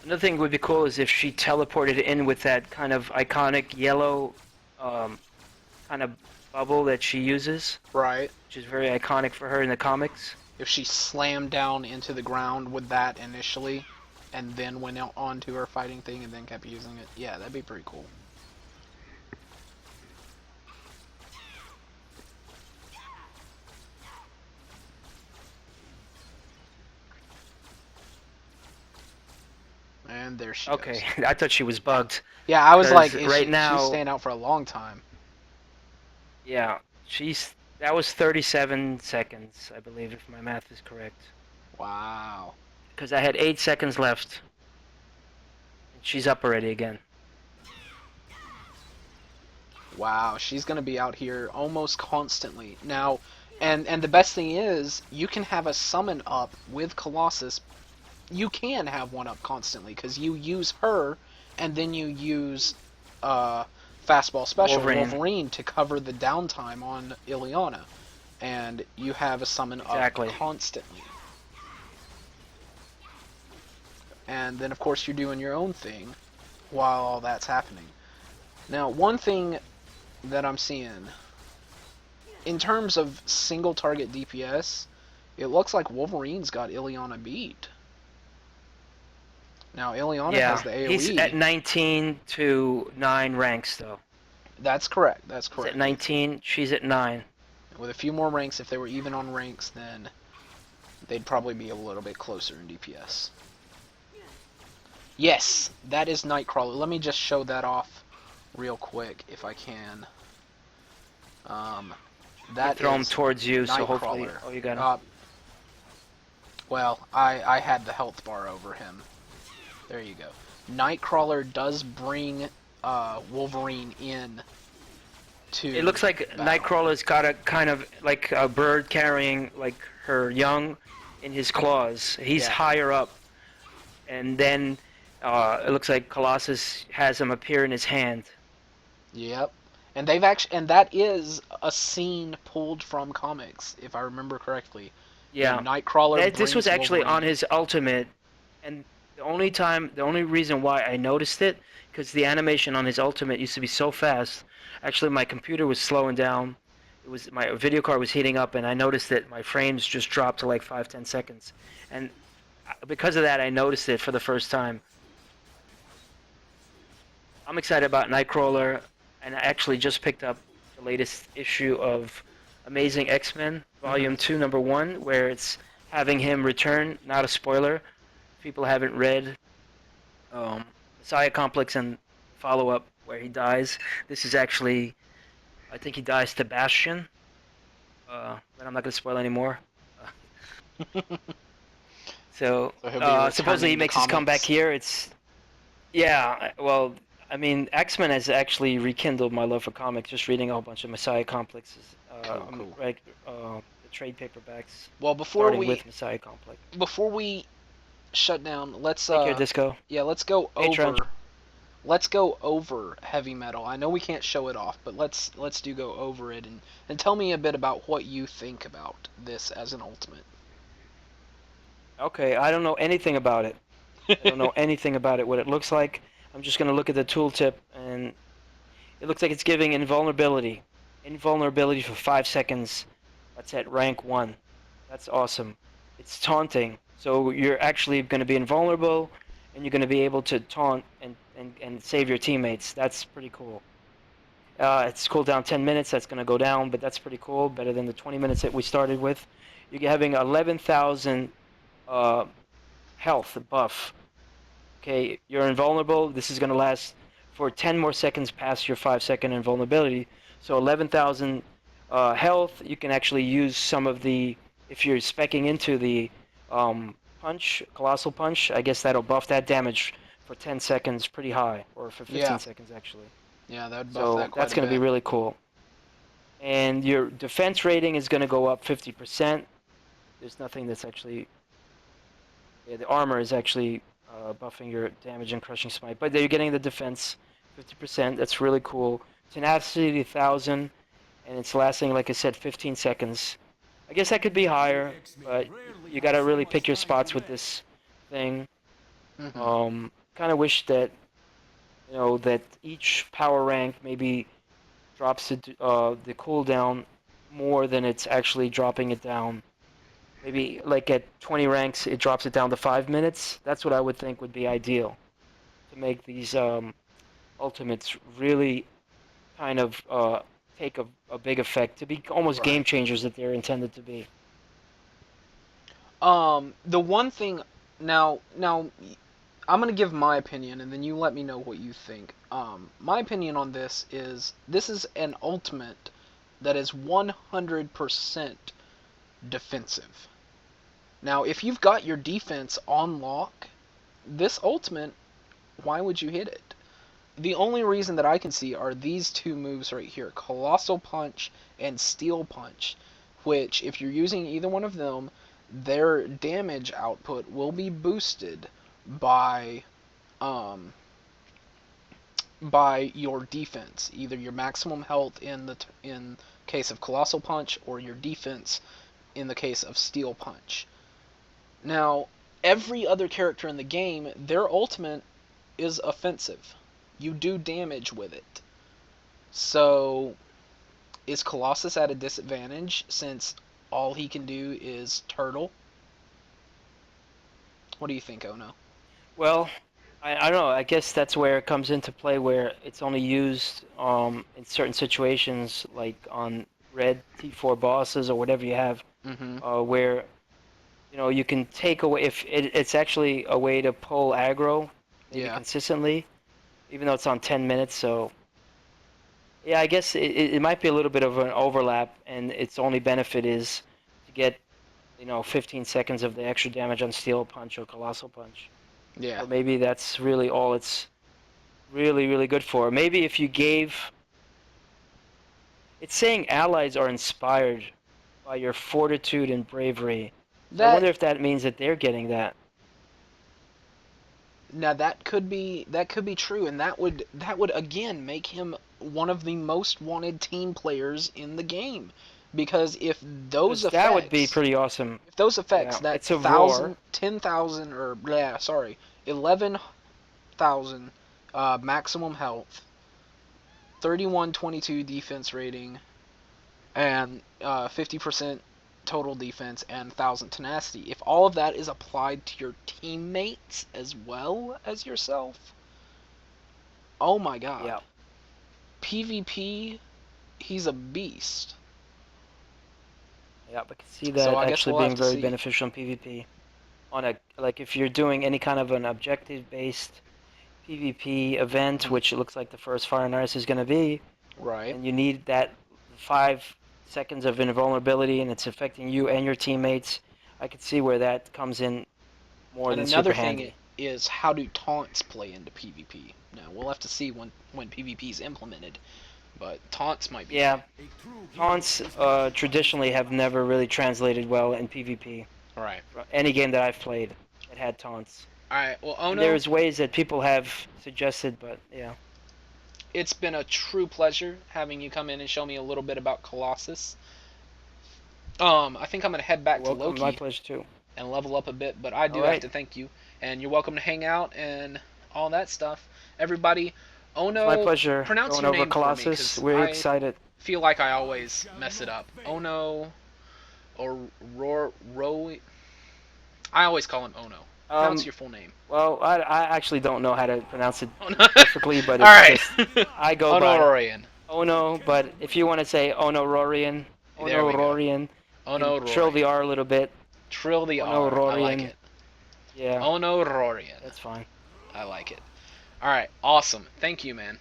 Another thing would be cool is if she teleported in with that kind of iconic yellow kind of bubble that she uses,
Right.
which is very iconic for her in the comics.
If she slammed down into the ground with that initially, and then went out onto her fighting thing and then kept using it, yeah, that'd be pretty cool. And there she
Okay,
goes.
I thought she was bugged.
Yeah, I was like,
right now,
she's staying out for a long time.
Yeah, that was 37 seconds, I believe, if my math is correct.
Wow.
Because I had 8 seconds left. And she's up already again.
Wow, she's gonna be out here almost constantly. Now, and the best thing is, you can have a summon up with Colossus. You can have one up constantly, because you use her, and then you use Fastball Special Wolverine to cover the downtime on Ileana. And you have a summon up constantly. And then, of course, you're doing your own thing while all that's happening. Now, one thing that I'm seeing, in terms of single target DPS, it looks like Wolverine's got Ileana beat. Now, Ileana has the AoE.
He's at 19 to 9 ranks, though.
That's correct. That's correct.
He's at 19, she's at 9.
With a few more ranks, if they were even on ranks, then they'd probably be a little bit closer in DPS. Yes, that is Nightcrawler. Let me just show that off real quick, if I can. That
throw him towards you, so hopefully... Oh, you got him.
Well, I had the health bar over him. There you go. Nightcrawler does bring Wolverine in to...
It looks like battle. Nightcrawler's got a kind of like a bird carrying like her young in his claws. He's higher up. And then it looks like Colossus has him appear in his hand.
Yep. And they've actually, and that is a scene pulled from comics, if I remember correctly.
Yeah.
Nightcrawler.
This was actually Wolverine on his ultimate, and the only reason why I noticed it, because the animation on his ultimate used to be so fast. Actually, my computer was slowing down. My video card was heating up, and I noticed that my frames just dropped to like 5-10 seconds, and because of that, I noticed it for the first time. I'm excited about Nightcrawler, and I actually just picked up the latest issue of Amazing X-Men, Volume 2, Number 1, where it's having him return. Not a spoiler. If people haven't read Messiah Complex and follow-up where he dies, this is actually, I think he dies to Bastion, but I'm not going to spoil anymore. So supposedly he makes his comeback here. Well, I mean, X-Men has actually rekindled my love for comics, just reading a whole bunch of Messiah Complexes,
cool.
Like the trade paperbacks.
Well,
with Messiah Complex.
Before we shut down, let's
Take care, Disco.
Yeah, let's go over. Let's go over heavy metal. I know we can't show it off, but let's go over it and tell me a bit about what you think about this as an ultimate.
Okay, I don't know anything about it. I don't know anything about it. What it looks like. I'm just going to look at the tooltip, and it looks like it's giving invulnerability. Invulnerability for 5 seconds. That's at rank 1. That's awesome. It's taunting, so you're actually going to be invulnerable, and you're going to be able to taunt and save your teammates. That's pretty cool. It's cooldown 10 minutes. That's going to go down, but that's pretty cool. Better than the 20 minutes that we started with. You're having 11,000 health buff. Okay, you're invulnerable. This is going to last for 10 more seconds past your 5-second invulnerability. So 11,000 health. You can actually use some of the, if you're specking into the punch, colossal punch, I guess that'll buff that damage for 10 seconds pretty high, or for 15
Yeah.
seconds actually.
Yeah, that would buff
So
that quite
that's
a
going to be
bit.
really cool. And your defense rating is going to go up 50%. There's nothing that's actually, yeah, the armor is actually buffing your damage and crushing smite, but you're getting the defense 50%. That's really cool. Tenacity 1,000, and it's lasting, like I said, 15 seconds. I guess that could be higher, but you got to really pick your spots with this thing.
Hmm.
Kind of wish that that each power rank maybe drops the cooldown more than it's actually dropping it down. Maybe like at 20 ranks, it drops it down to 5 minutes. That's what I would think would be ideal to make these ultimates really kind of take a big effect, to be almost game
Right.
changers that they're intended to be.
The one thing now I'm gonna give my opinion, and then you let me know what you think. My opinion on this is an ultimate that is 100% defensive. Now, if you've got your defense on lock, this ultimate, why would you hit it? The only reason that I can see are these two moves right here, Colossal Punch and Steel Punch, which, if you're using either one of them, their damage output will be boosted by um, by your defense, either your maximum health in case of Colossal Punch or your defense in the case of Steel Punch. Now, every other character in the game, their ultimate is offensive. You do damage with it. So, is Colossus at a disadvantage since all he can do is turtle? What do you think, Ono?
Well, I don't know. I guess that's where it comes into play, where it's only used in certain situations, like on red T4 bosses or whatever you have,
Mm-hmm.
where you can take away, if it's actually a way to pull aggro maybe
Yeah.
consistently, even though it's on 10 minutes. So yeah, I guess it might be a little bit of an overlap, and its only benefit is to get 15 seconds of the extra damage on Steel Punch or Colossal Punch.
Yeah.
So maybe that's really all it's really, really good for. Maybe if you gave, it's saying allies are inspired by your fortitude and bravery. So I
That
wonder if that means that they're getting that.
Now that could be true, and that would again make him one of the most wanted team players in the game, because
Because that would be pretty awesome.
if those effects,
Yeah,
that
it's a roar.
10,000 or yeah, sorry, 11,000 maximum health, 3122 defense rating, and 50% total defense and 1,000 tenacity. If all of that is applied to your teammates as well as yourself, oh my god.
Yeah,
PvP, he's a beast.
yeah, but I can see
So
that
I guess
actually
we'll have
being
to
very
see.
beneficial in PvP. On a like if you're doing any kind of an objective-based PvP event,
Mhm.
which it looks like the first Fire and Ice is going to be,
Right.
and you need that 5 seconds of invulnerability, and it's affecting you and your teammates, I could see where that comes in more
And
than
another
super
thing
handy.
is, how do taunts play into PvP? Now, we'll have to see when PvP is implemented, but taunts might be
Yeah,
good.
A true hero
taunts
is not defined
traditionally
by
have
flashy
never really
weapons.
translated well in PvP.
Right.
For any game that I've played that had taunts.
Alright, well,
And
Ono,
there's ways that people have suggested, but yeah.
it's been a true pleasure having you come in and show me a little bit about Colossus. I think I'm gonna head
You're
back to
welcome. My
Loki
pleasure too.
and level up a bit, but I
All
do have
right.
to thank you, and you're welcome to hang out and all that stuff. Everybody,
It's my
Ono,
pleasure
pronounce
going
your
over
name for me,
Colossus.
because
We're
I
excited.
feel like I
I
always
shall
mess it
not
up.
fail.
Ono or Ro. I always call him Ono. Pronounce
Um,
your full name.
well, I actually don't know how to pronounce it
Ono.
perfectly, but
All
it's
right.
just I go
Ono
by
Rorian.
Ono. But if you want to say Ono Rorian,
There
Ono
we go.
Rorian, you can
Ono
trill the
Rorian.
R a little bit.
Trill the
Ono
R. I like
Rorian.
it.
Yeah,
Honororian.
that's fine.
I like it. All right, awesome. Thank you, man.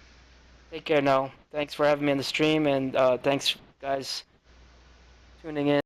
Take care now. Thanks for having me on the stream, and thanks, guys, tuning in.